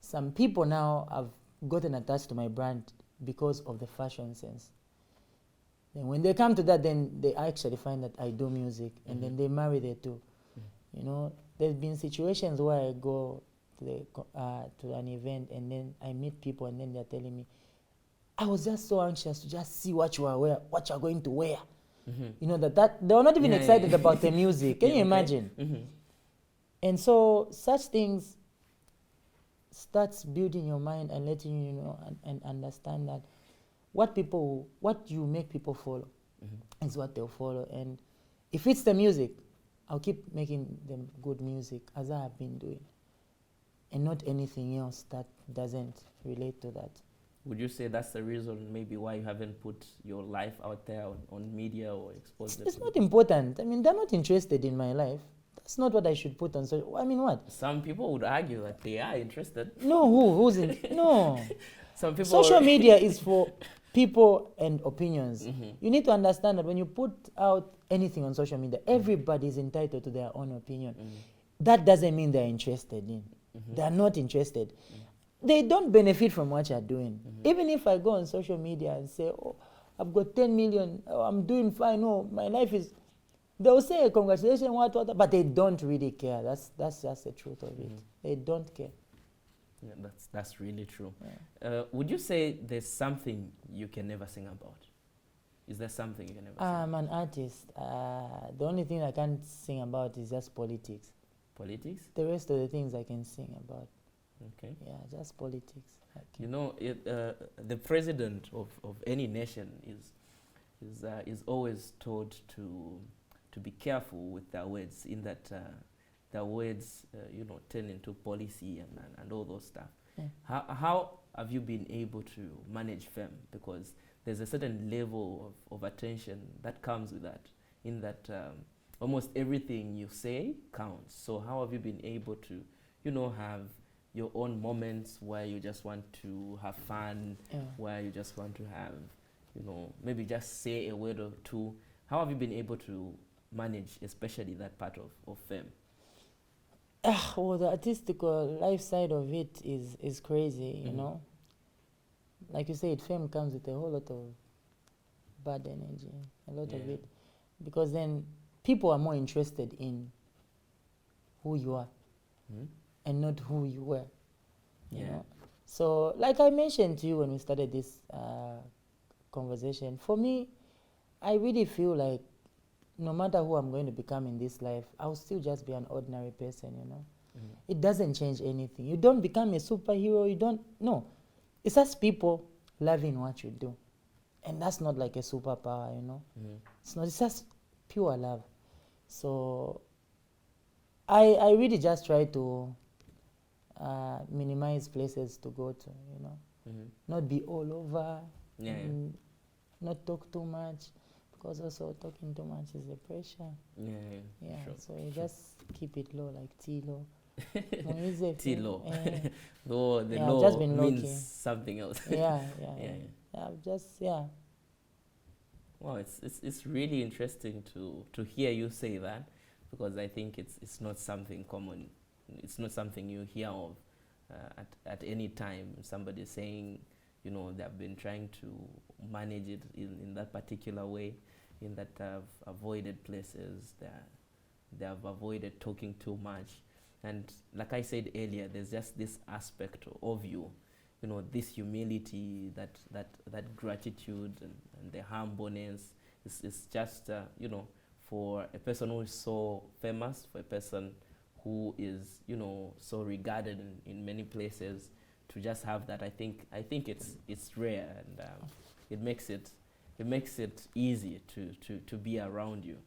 some people now have gotten attached to my brand because of the fashion sense. And when they come to that, then they actually find that I do music, and then they marry there too. You know, there's been situations where I go to an event, and then I meet people, and then they're telling me, I was just so anxious to just see what you are going to wear. You know, that they were not even excited about the music. Can you imagine? And so such things starts building your mind and letting you know and understand that what you make people follow is what they'll follow. And if it's the music, I'll keep making them good music as I have been doing, and not anything else that doesn't relate to that. Would you say that's the reason maybe why you haven't put your life out there on media or exposed it? It's not important. I mean, they're not interested in my life. That's not what I should put on social. I mean, what? Some people would argue that they are interested. No, who's in? No. Some people. Social media is for people and opinions. You need to understand that when you put out anything on social media, everybody is entitled to their own opinion. That doesn't mean they're interested in. They're not interested. They don't benefit from what you're doing. Even if I go on social media and say, oh, I've got 10 million, oh, I'm doing fine, oh, my life is... They'll say, congratulations, what, but they don't really care. That's just the truth of it. They don't care. Yeah, that's really true. Yeah. Would you say there's something you can never sing about? Is there something you can never sing about? I'm an artist. The only thing I can't sing about is just politics. Politics? The rest of the things I can sing about. Okay. Yeah, just politics. You know, the president of any nation is always told to be careful with their words, in that their words, turn into policy and all those stuff. Yeah. How have you been able to manage fame? Because there's a certain level of attention that comes with that, in that almost everything you say counts. So how have you been able to, have your own moments where you just want to have fun, where you just want to have, maybe just say a word or two? How have you been able to manage, especially that part of fame? Well, the artistical life side of it is crazy, you know. Like you said, fame comes with a whole lot of bad energy, a lot of it, because then people are more interested in who you are and not who you were, you know. So, like I mentioned to you when we started this conversation, for me, I really feel like no matter who I'm going to become in this life, I'll still just be an ordinary person, you know. It doesn't change anything. You don't become a superhero, you don't, no. It's just people loving what you do. And that's not like a superpower, you know. It's not, it's just pure love. So I really just try to minimize places to go to, you know. Not be all over, not talk too much, because also talking too much is a pressure. Sure. So you just keep it low, like T-Low. T-Low. Though the I've law just been means low-key. something else. I've just, Well, it's really interesting to hear you say that, because I think it's not something common. It's not something you hear of at any time. Somebody saying, they've been trying to manage it in that particular way, in that they've avoided places, they have avoided talking too much. And like I said earlier, there's just this aspect of you, this humility, that gratitude and the humbleness. It's just, for a person who is so famous, for a person who is, so regarded in many places, to just have that, I think it's rare, and it makes it easy to be around you.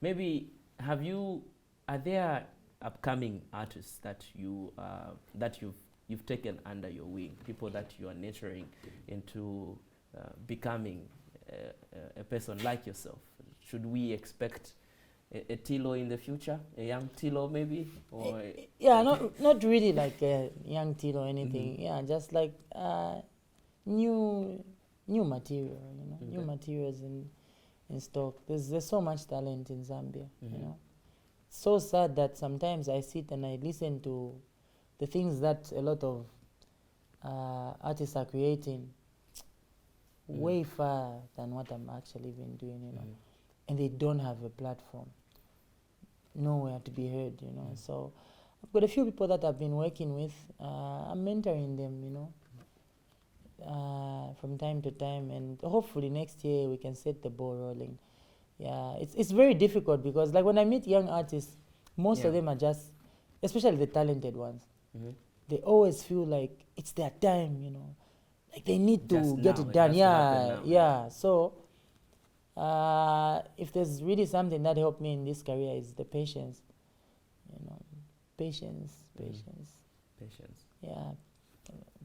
Maybe are there upcoming artists that you've taken under your wing, people that you are nurturing into becoming a person like yourself? Should we expect a T-Low in the future, a young T-Low maybe? Or not really like a young T-Low or anything. Just like new material, new materials in stock. There's so much talent in Zambia, you know. So sad that sometimes I sit and I listen to the things that a lot of artists are creating way far than what I'm actually been doing, you know. And they don't have a platform, nowhere to be heard, you know. So I've got a few people that I've been working with. I'm mentoring them, you know, from time to time, and hopefully next year we can set the ball rolling. It's very difficult, because like when I meet young artists, most of them are just, especially the talented ones, they always feel like it's their time, you know, like they need to get it done. So if there's really something that helped me in this career, is the patience, you know. Patience.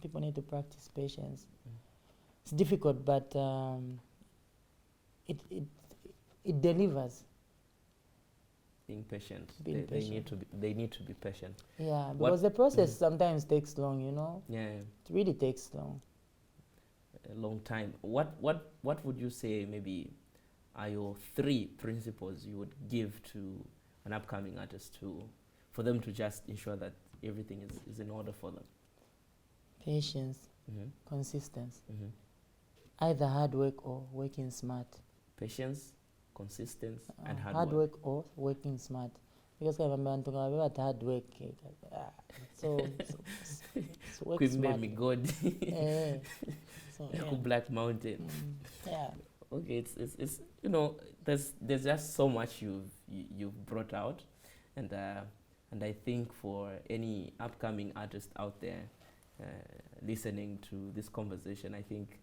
People need to practice patience. It's difficult, but it delivers. Being patient. They need to be patient. Because the process sometimes takes long, you know. It really takes long. A long time. What would you say maybe are your 3 principles you would give to an upcoming artist for them to just ensure that everything is in order for them? Patience, consistency, either hard work or working smart. Patience, consistency, and hard work or working smart. Because I'm about hard work. So work smart. God. So, Black Mountain. Okay, it's you know, there's just so much you've brought out, and I think for any upcoming artist out there listening to this conversation, I think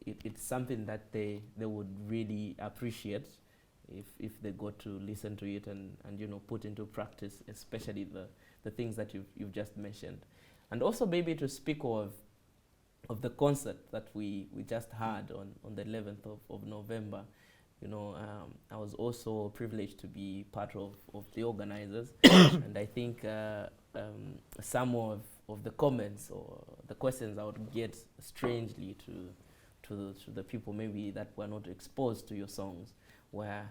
it's something that they would really appreciate, if they got to listen to it and put into practice, especially the things that you've just mentioned. And also maybe to speak of the concert that we just had on the 11th of November. I was also privileged to be part of the organizers, and I think some of the comments or the questions I would get strangely to the people maybe that were not exposed to your songs were,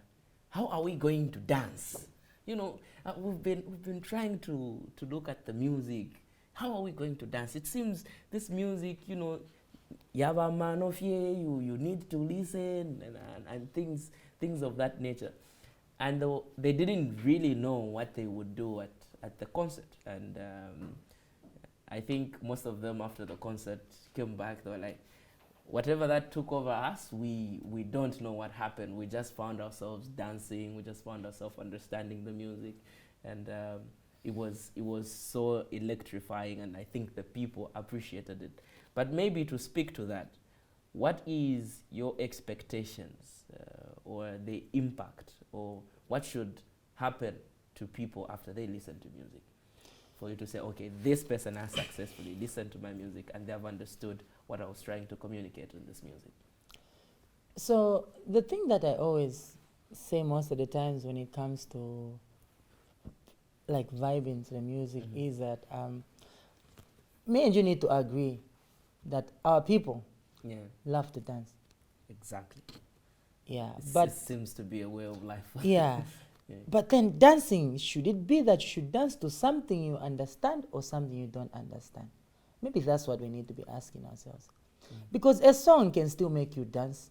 how are we going to dance? We've been trying to look at the music. How are we going to dance? It seems this music, you have a man of you need to listen and things of that nature. And they didn't really know what they would do at the concert. And I think most of them after the concert came back, they were like, whatever that took over us, we don't know what happened. We just found ourselves dancing. We just found ourselves understanding the music. And it was so electrifying, and I think the people appreciated it. But maybe to speak to that, what is your expectations or the impact, or what should happen to people after they listen to music? For you to say, okay, this person has successfully listened to my music and they have understood what I was trying to communicate in this music. So the thing that I always say most of the times when it comes to like vibing to the music is that me and you need to agree that our people love to dance. Exactly. Yeah, but it seems to be a way of life. Yeah. But then dancing, should it be that you should dance to something you understand or something you don't understand? Maybe that's what we need to be asking ourselves. Because a song can still make you dance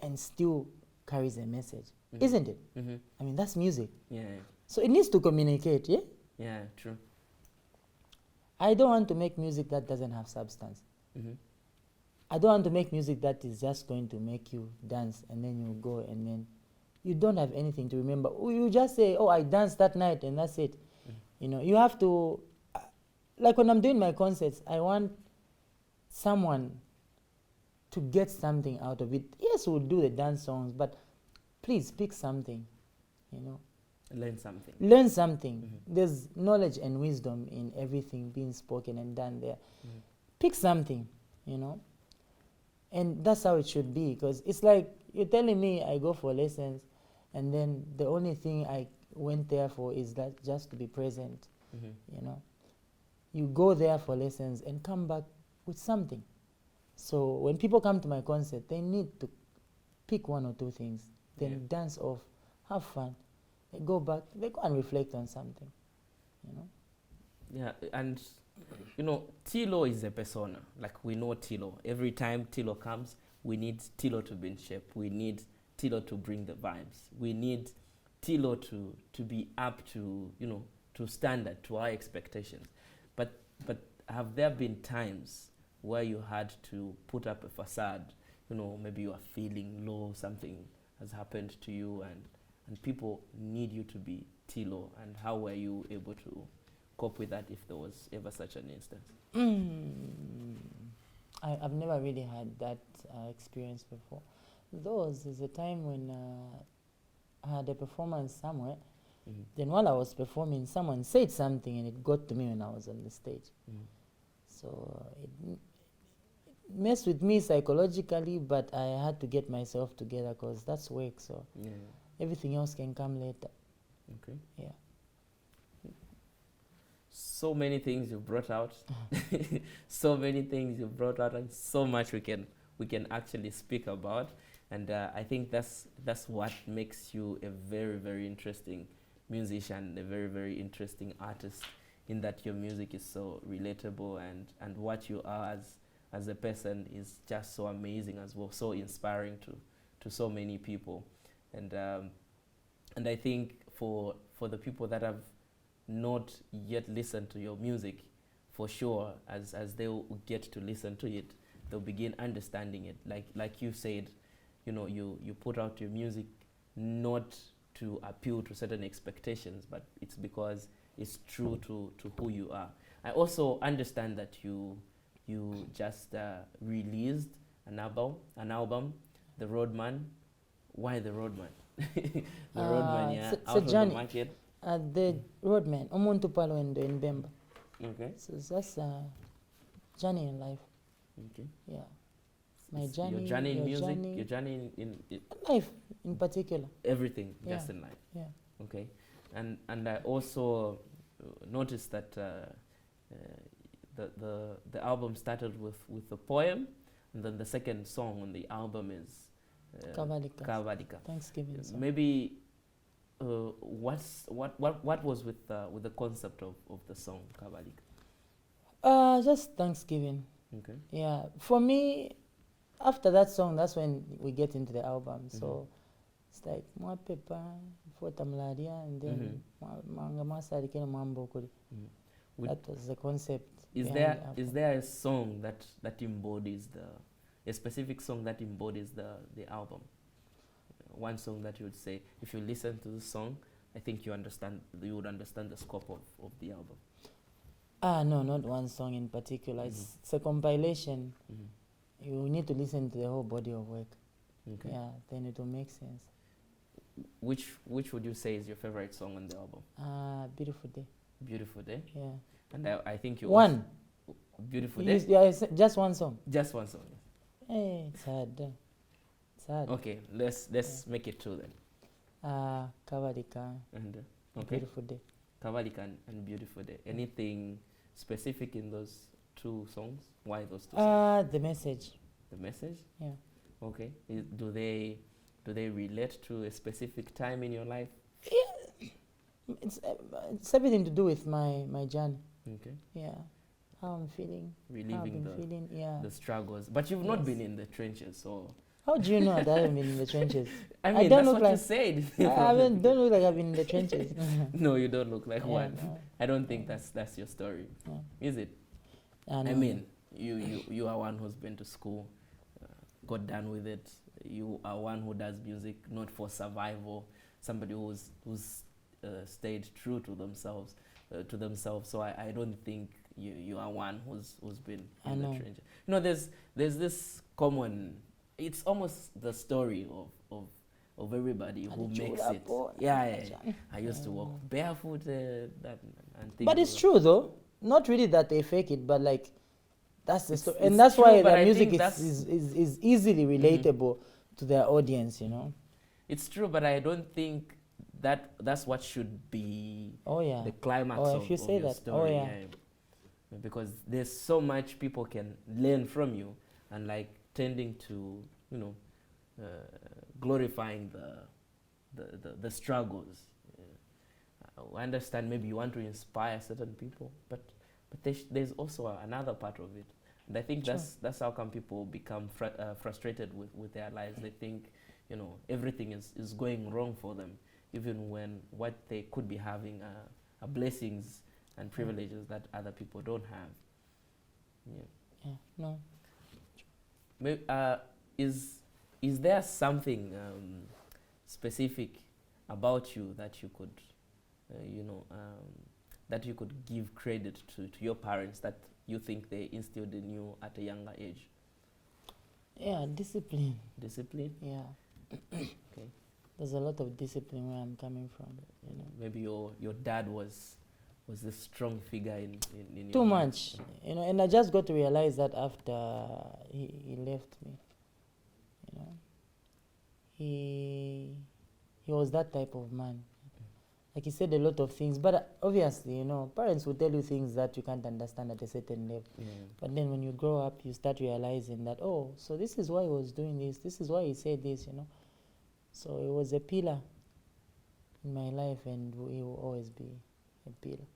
and still carries a message, isn't it? I mean, that's music. Yeah. So it needs to communicate, yeah? Yeah, true. I don't want to make music that doesn't have substance. I don't want to make music that is just going to make you dance and then you go and then you don't have anything to remember. You just say, oh, I danced that night and that's it. You have to, like when I'm doing my concerts, I want someone to get something out of it. Yes, we'll do the dance songs, but please pick something, Learn something. Learn something. There's knowledge and wisdom in everything being spoken and done there. Pick something, and that's how it should be. Because it's like you're telling me I go for lessons and then the only thing I went there for is that just to be present. You go there for lessons and come back with something. So when people come to my concert, they need to pick one or two things, then dance off, have fun. They go back, they go and reflect on something, Yeah, and T-Low is a persona. Like we know T-Low. Every time T-Low comes, we need T-Low to be in shape. We need T-Low to bring the vibes. We need T-Low to be up to, to standard, to our expectations. But have there been times where you had to put up a facade, maybe you are feeling low, something has happened to you, and people need you to be T-Low, and how were you able to cope with that if there was ever such an instance? I've never really had that experience before. There's a time when I had a performance somewhere. Then while I was performing, someone said something and it got to me when I was on the stage. So it messed with me psychologically, but I had to get myself together because that's work. So everything else can come later. Okay. Yeah. So many things you brought out. So many things you brought out, and so much we can actually speak about. And I think that's what makes you a very, very interesting musician, a very, very interesting artist, in that your music is so relatable, and what you are as a person is just so amazing as well, so inspiring to so many people. And I think for the people that have not yet listened to your music, for sure, as they will get to listen to it, they'll begin understanding it. Like you said, you put out your music not to appeal to certain expectations, but it's because it's true to who you are. I also understand that you just released an album, The Roadman. Why The Roadman? The Roadman, yeah, it's out a of the journey. market. The Roadman, umuntu palo endo in Bemba. Okay. So that's a journey in life. Okay. Yeah. My Your journey, journey in your music, journey, your journey in life in particular. everything, Yeah. just in life. Yeah. Okay. And I also noticed that the album started with a poem, and then the second song on the album is Kavadika. Thanksgiving song. Maybe what was with the concept of the song Kavadika? Just Thanksgiving. Okay. Yeah. For me, after that song, that's when we get into the album. So it's like more paper for Tamlaria, and then manga masari kena mambo kuri. That was the concept. Is there a song that embodies a specific song that embodies the album? One song that you would say, if you listen to the song, I think you would understand the scope of the album. No, not one song in particular. It's a compilation. You need to listen to the whole body of work. Okay. Yeah, then it will make sense. Which would you say is your favorite song on the album? Beautiful Day. Beautiful Day. Yeah. And I think you one. Beautiful Day. Yeah, just one song. Just one song. Hey, it's hard. It's hard. Okay, let's make it two then. Kavadika. And okay. Beautiful Day. Kavadika and Beautiful Day. Anything specific in those two songs? Why those two songs? The message. The message? Yeah. Okay. Do they relate to a specific time in your life? Yeah. It's everything to do with my journey. Okay. Yeah. How I'm feeling. Reliving the struggles. But you've not been in the trenches, so. How do you know that I haven't been in the trenches? I mean, that's what you said. Don't look like I've been in the trenches. No, you don't look like one. No. I don't think that's your story. No. Is it? No. I mean, you are one who's been to school, got done with it. You are one who does music not for survival. Somebody who's stayed true to themselves. So I don't think you are one who's been in the trenches. You know, there's this common. It's almost the story of everybody who makes it. Yeah. I used to walk barefoot and things. But it's true though. Not really that they fake it, but like that's the story, and that's why the music is easily relatable to their audience. You know. It's true, but I don't think that's what should be the climax of your story. Because there's so much people can learn from you, and like tending to glorifying the struggles. I understand maybe you want to inspire certain people, but there's also another part of it, and I think that's how come people become frustrated with their lives. They think everything is going wrong for them, even when what they could be having are blessings and privileges that other people don't have. No. Maybe, is there something specific about you that you could that you could give credit to your parents that you think they instilled in you at a younger age? Yeah, discipline. Discipline? Yeah. Okay. There's a lot of discipline where I'm coming from. Maybe your dad was the strong figure in your too life. much, and I just got to realize that after he left me. He was that type of man. Like he said a lot of things, but obviously, parents will tell you things that you can't understand at a certain level. But then when you grow up, you start realizing that, so this is why he was doing this. This is why he said this, So it was a pillar in my life, and he will always be a pillar.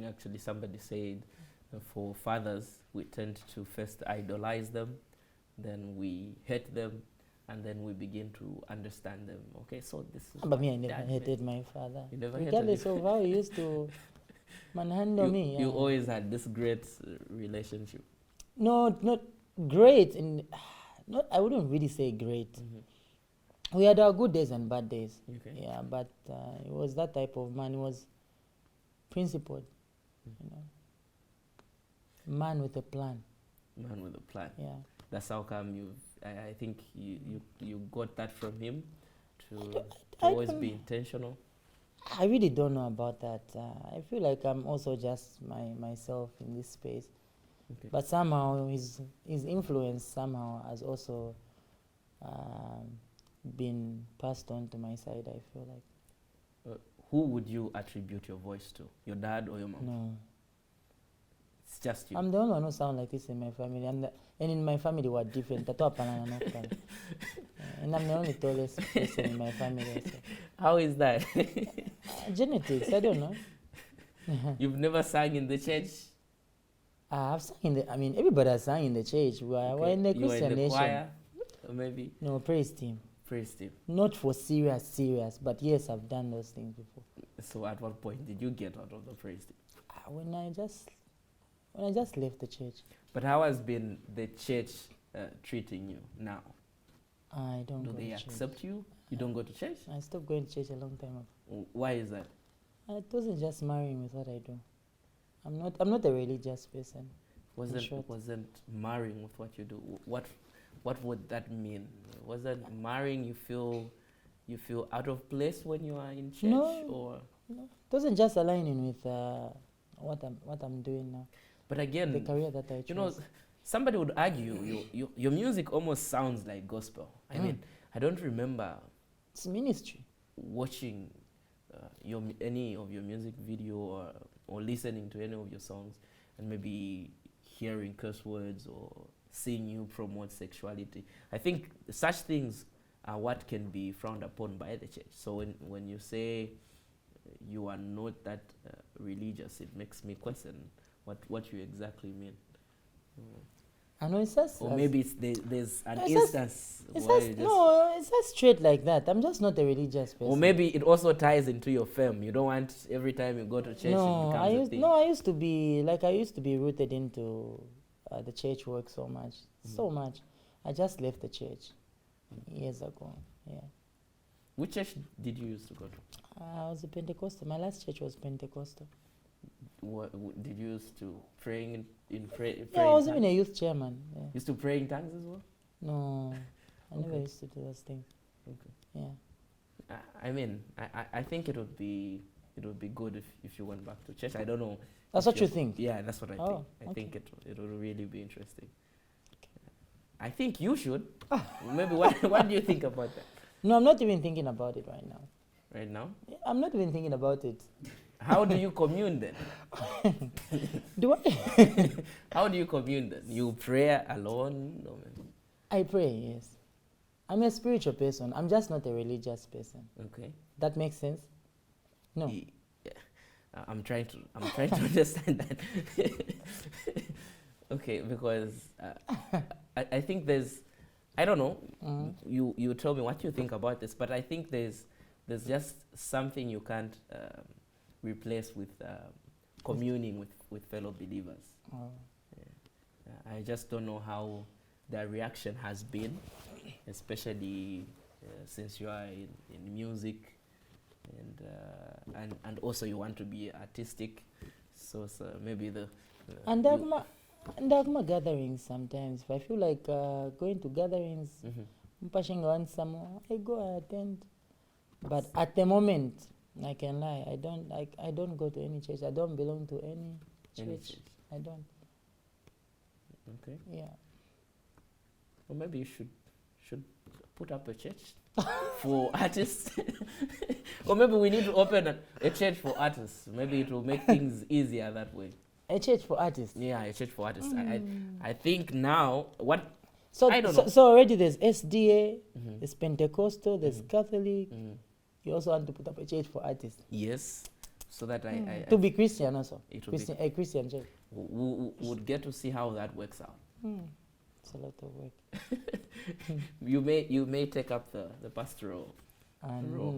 Actually, somebody said for fathers, we tend to first idolize them, then we hate them, and then we begin to understand them. Okay, so this is. But me, I never hated my father. You never regardless of how he used to manhandle me. You always had this great relationship. No, not great. I wouldn't really say great. We had our good days and bad days. Okay. Yeah, but he was that type of man. He was principled. Man with a plan. Man with a plan. Yeah. That's how come I think you got that from him. to I always don't- be intentional? I really don't know about that. I feel like I'm also just myself in this space. Okay. But somehow his influence somehow has also been passed on to my side, I feel like. Who would you attribute your voice to? Your dad or your mom? No. It's just you. I'm the only one who sound like this in my family. And in my family we're different. Tattoo hapana na nokta. And I'm the only tallest person in my family also. How is that? Genetics, I don't know. You've never sang in the church? I've sung in the, I mean, everybody has sung in the church. We're in the You were Christian in the nation. choir? Or maybe No, praise team. praise team. Not for serious, but yes, I've done those things before. So at what point did you get out of the praise team? When I just left the church, But how has been the church treating you now? I don't Do go they to church. accept you? You don't go to church? I stopped going to church a long time ago. Why is that? It wasn't just marrying with what I do. I'm not a religious person. short. Wasn't marrying with what you do? What would that mean? Wasn't marrying you feel out of place when you are in church? No. Or It wasn't just aligning with what I'm doing now. but again, The career that I chose. you know, somebody would argue your music almost sounds like gospel. I mean, I don't remember It's ministry. watching any of your music video or listening to any of your songs and maybe hearing curse words or seeing you promote sexuality. I think such things are what can be frowned upon by the church. So when you say you are not that religious, it makes me question what you exactly mean. I know it's just. Or maybe there's an It's just- instance It's where just, you just no, it's just straight like that. I'm just not a religious person. or maybe it also ties into your fame. You don't want every time you go to church No, it I becomes a used thing. I used to be rooted into the church work so much. I just left the church years ago. Yeah, Which church did you used to go to? I was a Pentecostal. My last church was Pentecostal. Did you used to praying in pray? Yeah, I was even a youth chairman. Yeah. Used to pray in tongues as well. No, I never Okay. used to do those things. Okay. Yeah. I mean, I think it would be good if you went back to church. I don't know. That's if what you you're- think? Yeah, that's what I Oh, think. I think it will really be interesting. I think you should. Maybe what do you think about that No, I'm not even thinking about it right now. right now? I'm not even thinking about it. How do you commune then? Do I? How do you commune then? You pray alone? Or maybe- I pray, yes. I'm a spiritual person. I'm just not a religious person. Okay. That makes sense? No. Yeah. I'm trying to understand that. Okay, because I think there's, I don't know. You tell me what you think about this, but I think there's just something you can't replace with communing with fellow believers. Oh. I just don't know how their reaction has been, especially since you are in music, and also you want to be artistic. So maybe And you- Dagma gatherings sometimes. If I feel like going to gatherings, Mhm. mpashing on some, I go, I attend. But at the moment, I can lie. I don't go to any church. I don't belong to any Any church. church. I don't. Okay. Yeah. Or maybe you should put up a church for artists. Or maybe we need to open a church for artists. Maybe it will make things easier that way. A church for artists. Yeah, a church for artists. I think now what So, I don't so, know. so already there's SDA, Mhm. there's Pentecostal, there's Catholic. Mhm. You also want to put up a church for artists. Yes, so that To be Christian also. It will be- A Christian church. we would get to see how that works out. It's a lot of work. You may take up the pastoral. And Raw.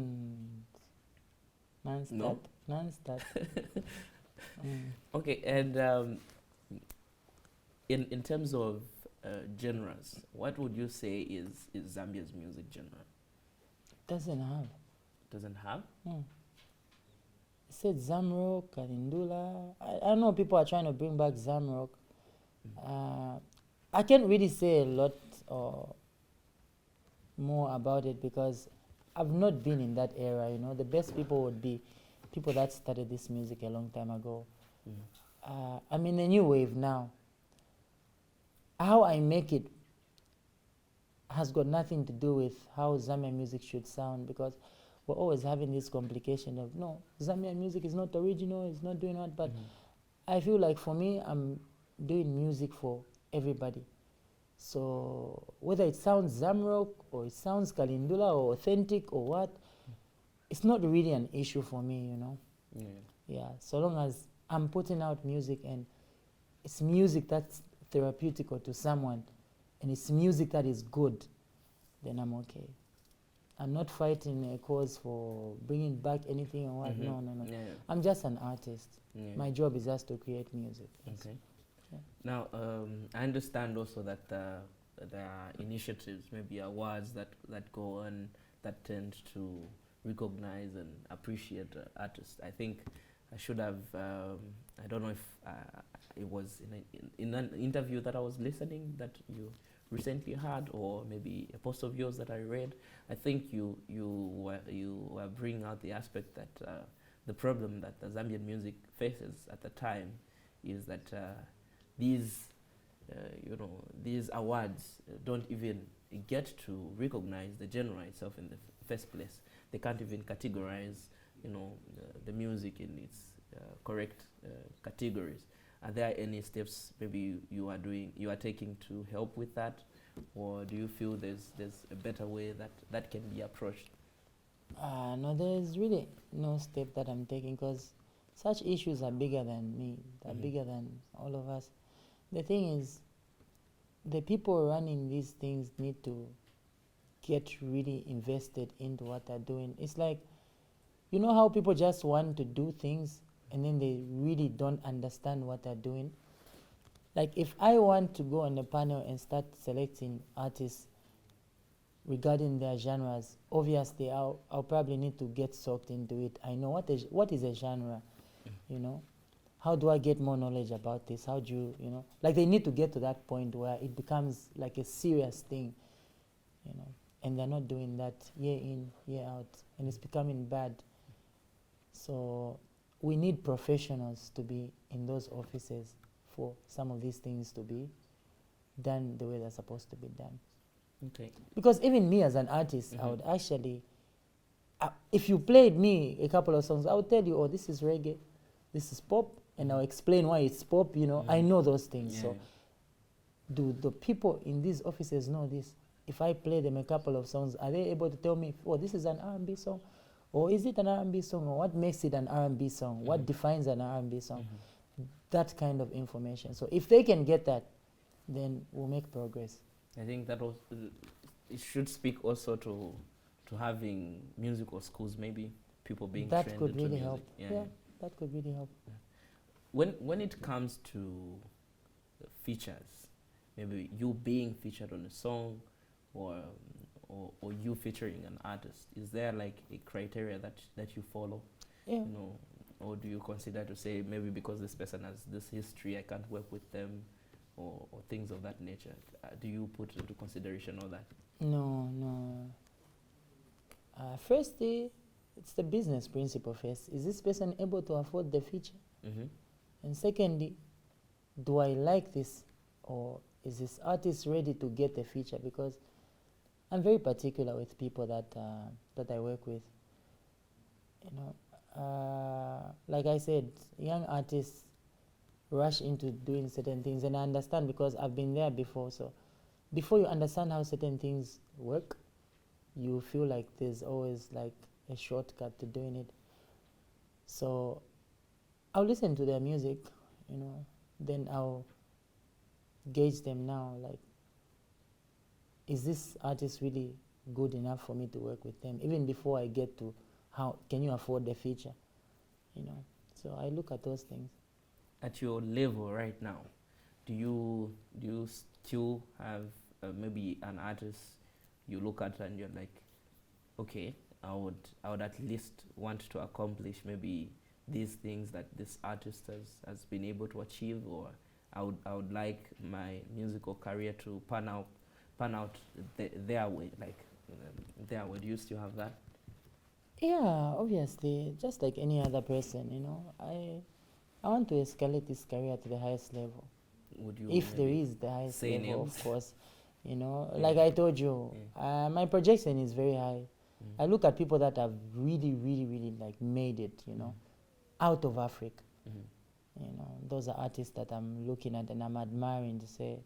non-start. No? Non-start. Okay, and in terms of genres, what would you say is Zambia's music genre? Doesn't have. Doesn't have? It said Zamrock, Kalindula. I know people are trying to bring back Zamrock. I can't really say a lot or more about it because I've not been in that era, you know. The best people would be people that started this music a long time ago. I'm in a new wave now. How I make it has got nothing to do with how Zambian music should sound, because we're always having this complication of, no, Zambian music is not original, it's not doing that. But I feel like for me, I'm doing music for everybody. So whether it sounds Zamrock or it sounds Kalindula or authentic or what, it's not really an issue for me, you know. Yeah, so long as I'm putting out music and it's music that's therapeutic or to someone, and it's music that is good, then I'm okay. I'm not fighting a cause for bringing back anything or what. No. I'm just an artist. My job is just to create music. Okay. Now, I understand also that there are initiatives, maybe awards that go on that tend to recognize and appreciate artists. I think I should have, I don't know if it was in an interview that I was listening that you recently had, or maybe a post of yours that I read. I think you were bringing out the aspect that the problem that the Zambian music faces at the time is that these awards don't even get to recognize the genre itself in the first place. They can't even categorize, the music in its correct categories. Are there any steps maybe you are taking to help with that, or do you feel there's a better way that can be approached? No, there's really no step that I'm taking, because such issues are bigger than me. They're bigger than all of us. The thing is, the people running these things need to get really invested into what they're doing. It's like, you know how people just want to do things and then they really don't understand what they're doing? Like, if I want to go on a panel and start selecting artists regarding their genres, obviously I'll probably need to get soaked into it. I know what is a genre, How do I get more knowledge about this? How do you, like, they need to get to that point where it becomes like a serious thing, and they're not doing that year in, year out, and it's becoming bad. So we need professionals to be in those offices for some of these things to be done the way they're supposed to be done. Okay. Because even me as an artist, I would actually, if you played me a couple of songs, I would tell you, oh, this is reggae, this is pop, and I'll explain why it's pop, I know those things. So do the people in these offices know this? If I play them a couple of songs, are they able to tell me, oh, this is an R&B song? Or is it an R&B song? Or what makes it an R&B song? What defines an R&B song? That kind of information. So if they can get that, then we'll make progress. I think that also, it should speak also to having musical schools, maybe people being that trained could into really music. help. Yeah, that could really help. When it comes to features, maybe you being featured on a song, or you featuring an artist, is there like a criteria that you follow? Yeah. Or do you consider to say, maybe because this person has this history, I can't work with them, or things of that nature? Do you put into consideration all that? No. Firstly, it's the business principle first. Is this person able to afford the feature? And secondly, do I like this, or is this artist ready to get the feature? Because I'm very particular with people that I work with. Like I said, young artists rush into doing certain things, and I understand because I've been there before. So before you understand how certain things work, you feel like there's always like a shortcut to doing it. So I'll listen to their music, then I'll gauge them now, like, is this artist really good enough for me to work with them, even before I get to how can you afford the feature, So I look at those things. At your level right now, do you still have maybe an artist you look at and you're like, okay, I would at least want to accomplish maybe these things that this artist has been able to achieve, or I would like my musical career to pan out their way, like there? Would you still have that? Yeah, obviously, just like any other person, you know, I want to escalate this career to the highest level. Would you? If there maybe is the highest say level, names? of course, you know, Yeah. like I told you, Yeah. my projection is very high. Mhm. I look at people that have really, really, really like made it, you know, out of Africa. Mhm. You know, those are artists that I'm looking at and I'm admiring to say,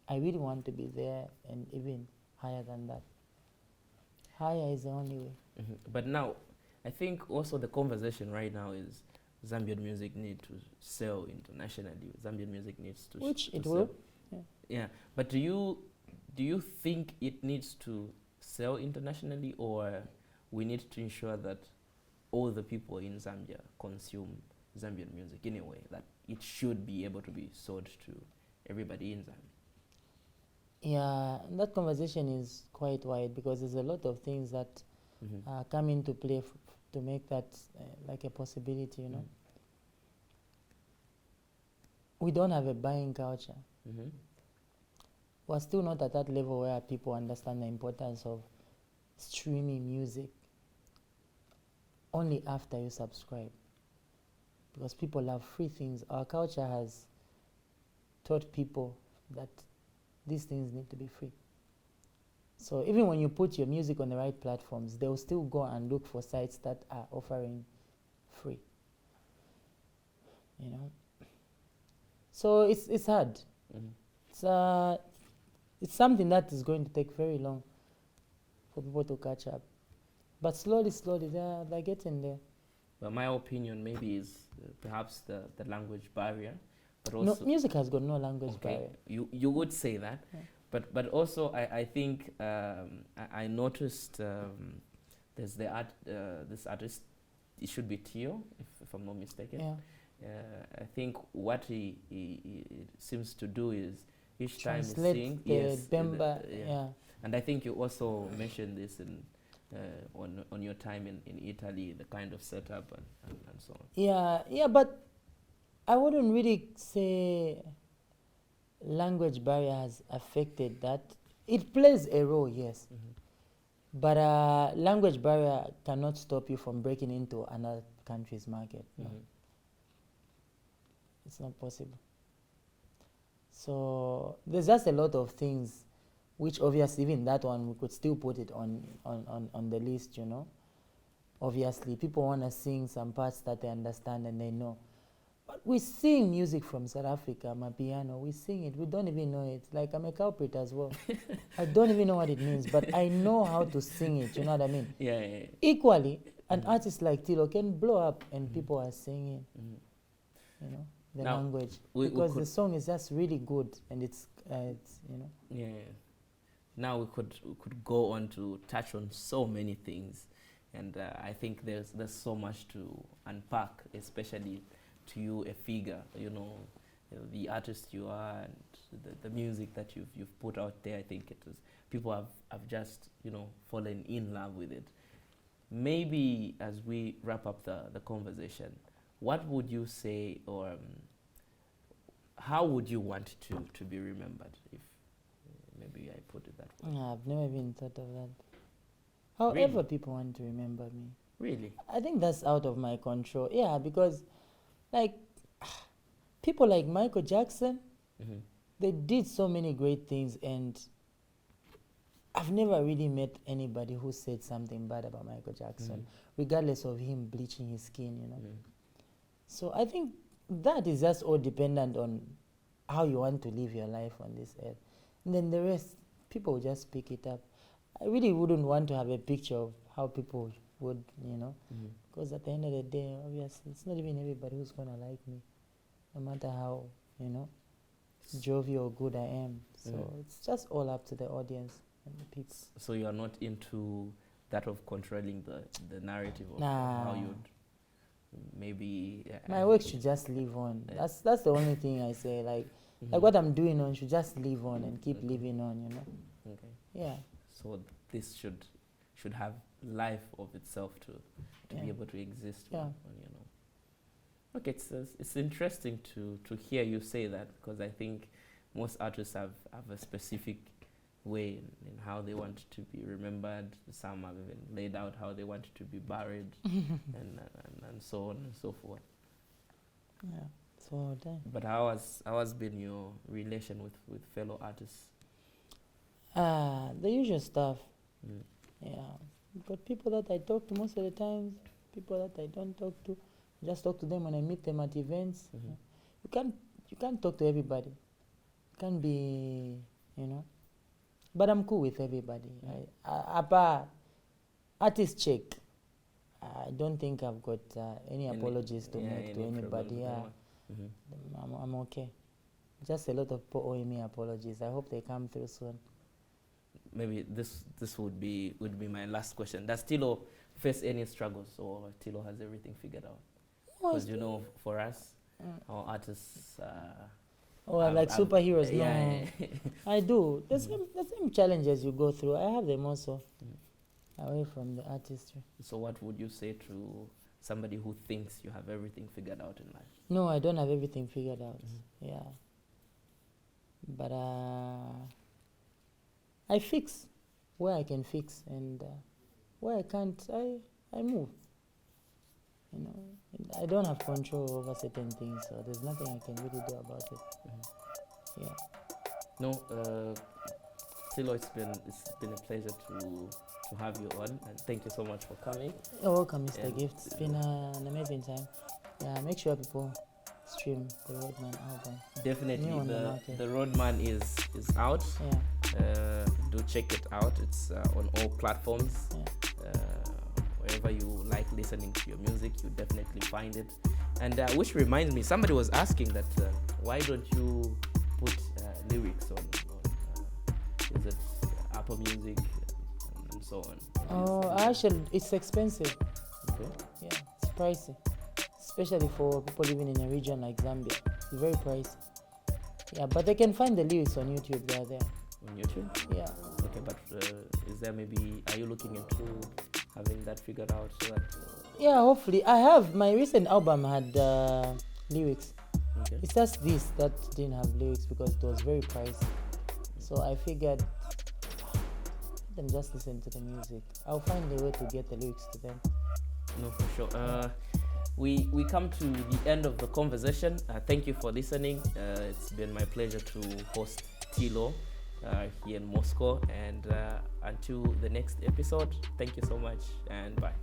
I really want to be there and even higher than that. Higher is the only way. Mhm. But now, I think also the conversation right now is Zambian music need to sell internationally. Zambian music needs to Which to it sell. will. Yeah, but do you think it needs to sell internationally, or we need to ensure that all the people in Zambia consume Zambian music in a way that it should be able to be sold to everybody in Zambia? Yeah, that conversation is quite wide because there's a lot of things that Mm-hmm. come into play to make that like a possibility, you know. We don't have a buying culture. Mm-hmm. We're still not at that level where people understand the importance of streaming music only after you subscribe. Because people love free things. Our culture has taught people that these things need to be free. So even when you put your music on the right platforms, they'll still go and look for sites that are offering free. You know? So it's hard. Mm-hmm. It's something that is going to take very long for people to catch up. But slowly, they're getting there. But my opinion maybe is perhaps the language barrier, but No, also music has got no language okay, barrier. you would say that, Yeah. but also I think I noticed there's this artist, it should be Tio, if I'm not mistaken. Yeah. I think what he seems to do is each time he Translate sings, the yes, Bemba, yeah. And I think you also mentioned this in on your time in Italy, the kind of setup and so on. Yeah, but I wouldn't really say language barrier has affected that. It plays a role, yes. Mm-hmm. But language barrier cannot stop you from breaking into another country's market. No. Mm-hmm. It's not possible. So there's just a lot of things which obviously even that one we could still put it on the list, you know. Obviously people want to sing some parts that they understand and they know. But we sing music from South Africa, my piano, we sing it, we don't even know it. Like I'm a culprit as well. I don't even know what it means, but I know how to sing it, you know what I mean? Yeah. Equally, an artist like T-Lo can blow up and people are singing, you know, the Now, language. we Because could- the song is just really good and it's you know. Yeah. Now we could go on to touch on so many things, and I think there's so much to unpack, especially to you, a figure, you know, the artist you are, and the music that you've put out there. I think it is people have just, you know, fallen in love with it. Maybe as we wrap up the conversation, what would you say, or how would you want to be remembered, if maybe I put it that way? I've never even thought of that. However, Really? people want to remember me. Really? I think that's out of my control. Yeah, because like people like Michael Jackson, Mm-hmm. they did so many great things, and I've never really met anybody who said something bad about Michael Jackson, regardless of him bleaching his skin, you know. So I think that is just all dependent on how you want to live your life on this earth. And then the rest, people will just pick it up. I really wouldn't want to have a picture of how people would, you know, because at the end of the day, obviously, it's not even everybody who's going to like me, no matter how, you know, jovial or good I am. So it's just all up to the audience and the people. So you are not into that of controlling the narrative of Nah. how you'd maybe My work should just live on. That's the only thing I say. Like what I'm doing on should just live on and keep living on, you know. Okay. Yeah. So this should have life of itself to be Yeah. able to exist. Yeah. On, you know. Okay, it's interesting to hear you say that, because I think most artists have a specific way in how they want to be remembered. Some have even laid out how they want to be buried, and so on and so forth. Yeah, so then. But how has been your relation with fellow artists? The usual stuff. Mm. Yeah, but people that I talk to most of the times, people that I don't talk to, I just talk to them when I meet them at events. Mm-hmm. You can't talk to everybody. You can't be, But I'm cool with everybody. Apart artist check, I don't think I've got any apologies to make to anybody. Yeah, I'm okay. Just a lot of poor OME apologies. I hope they come through soon. Maybe this would be my last question. Does T-Lo face any struggles, or T-Lo has everything figured out? Because for us, our artists. Like superheroes. Yeah. I do. The same challenges you go through. I have them also. Away from the artistry. So what would you say to somebody who thinks you have everything figured out in life? No, I don't have everything figured out. Yeah. But I fix where I can fix, and where I can't, I move. I don't have control over certain things, so there's nothing I can really do about it. Yeah. No, T-Lo, it's been a pleasure to have you on, and thank you so much for coming. You're welcome, Mr. Gift. It's been an amazing time. Yeah, make sure people stream the Roadman album. Definitely, the Roadman is out. Yeah. Do check it out. It's on all platforms. Yeah. Wherever you like listening to your music, you definitely find it. And which reminds me, somebody was asking that why don't you put lyrics on is it Apple Music and so on? Oh, actually, it's expensive. Okay. Yeah, it's pricey, especially for people living in a region like Zambia. It's very pricey. Yeah, but they can find the lyrics on YouTube. They are there. On YouTube? Yeah. Okay, but is there are you looking into having that figured out so that? Yeah, hopefully. I have, my recent album had lyrics. Okay. It's just this that didn't have lyrics because it was very pricey. So I figured, let them just listen to the music. I'll find a way to get the lyrics to them. No, for sure. We come to the end of the conversation. Thank you for listening. It's been my pleasure to host T-Lo here in Moscow. And until the next episode, thank you so much, and bye.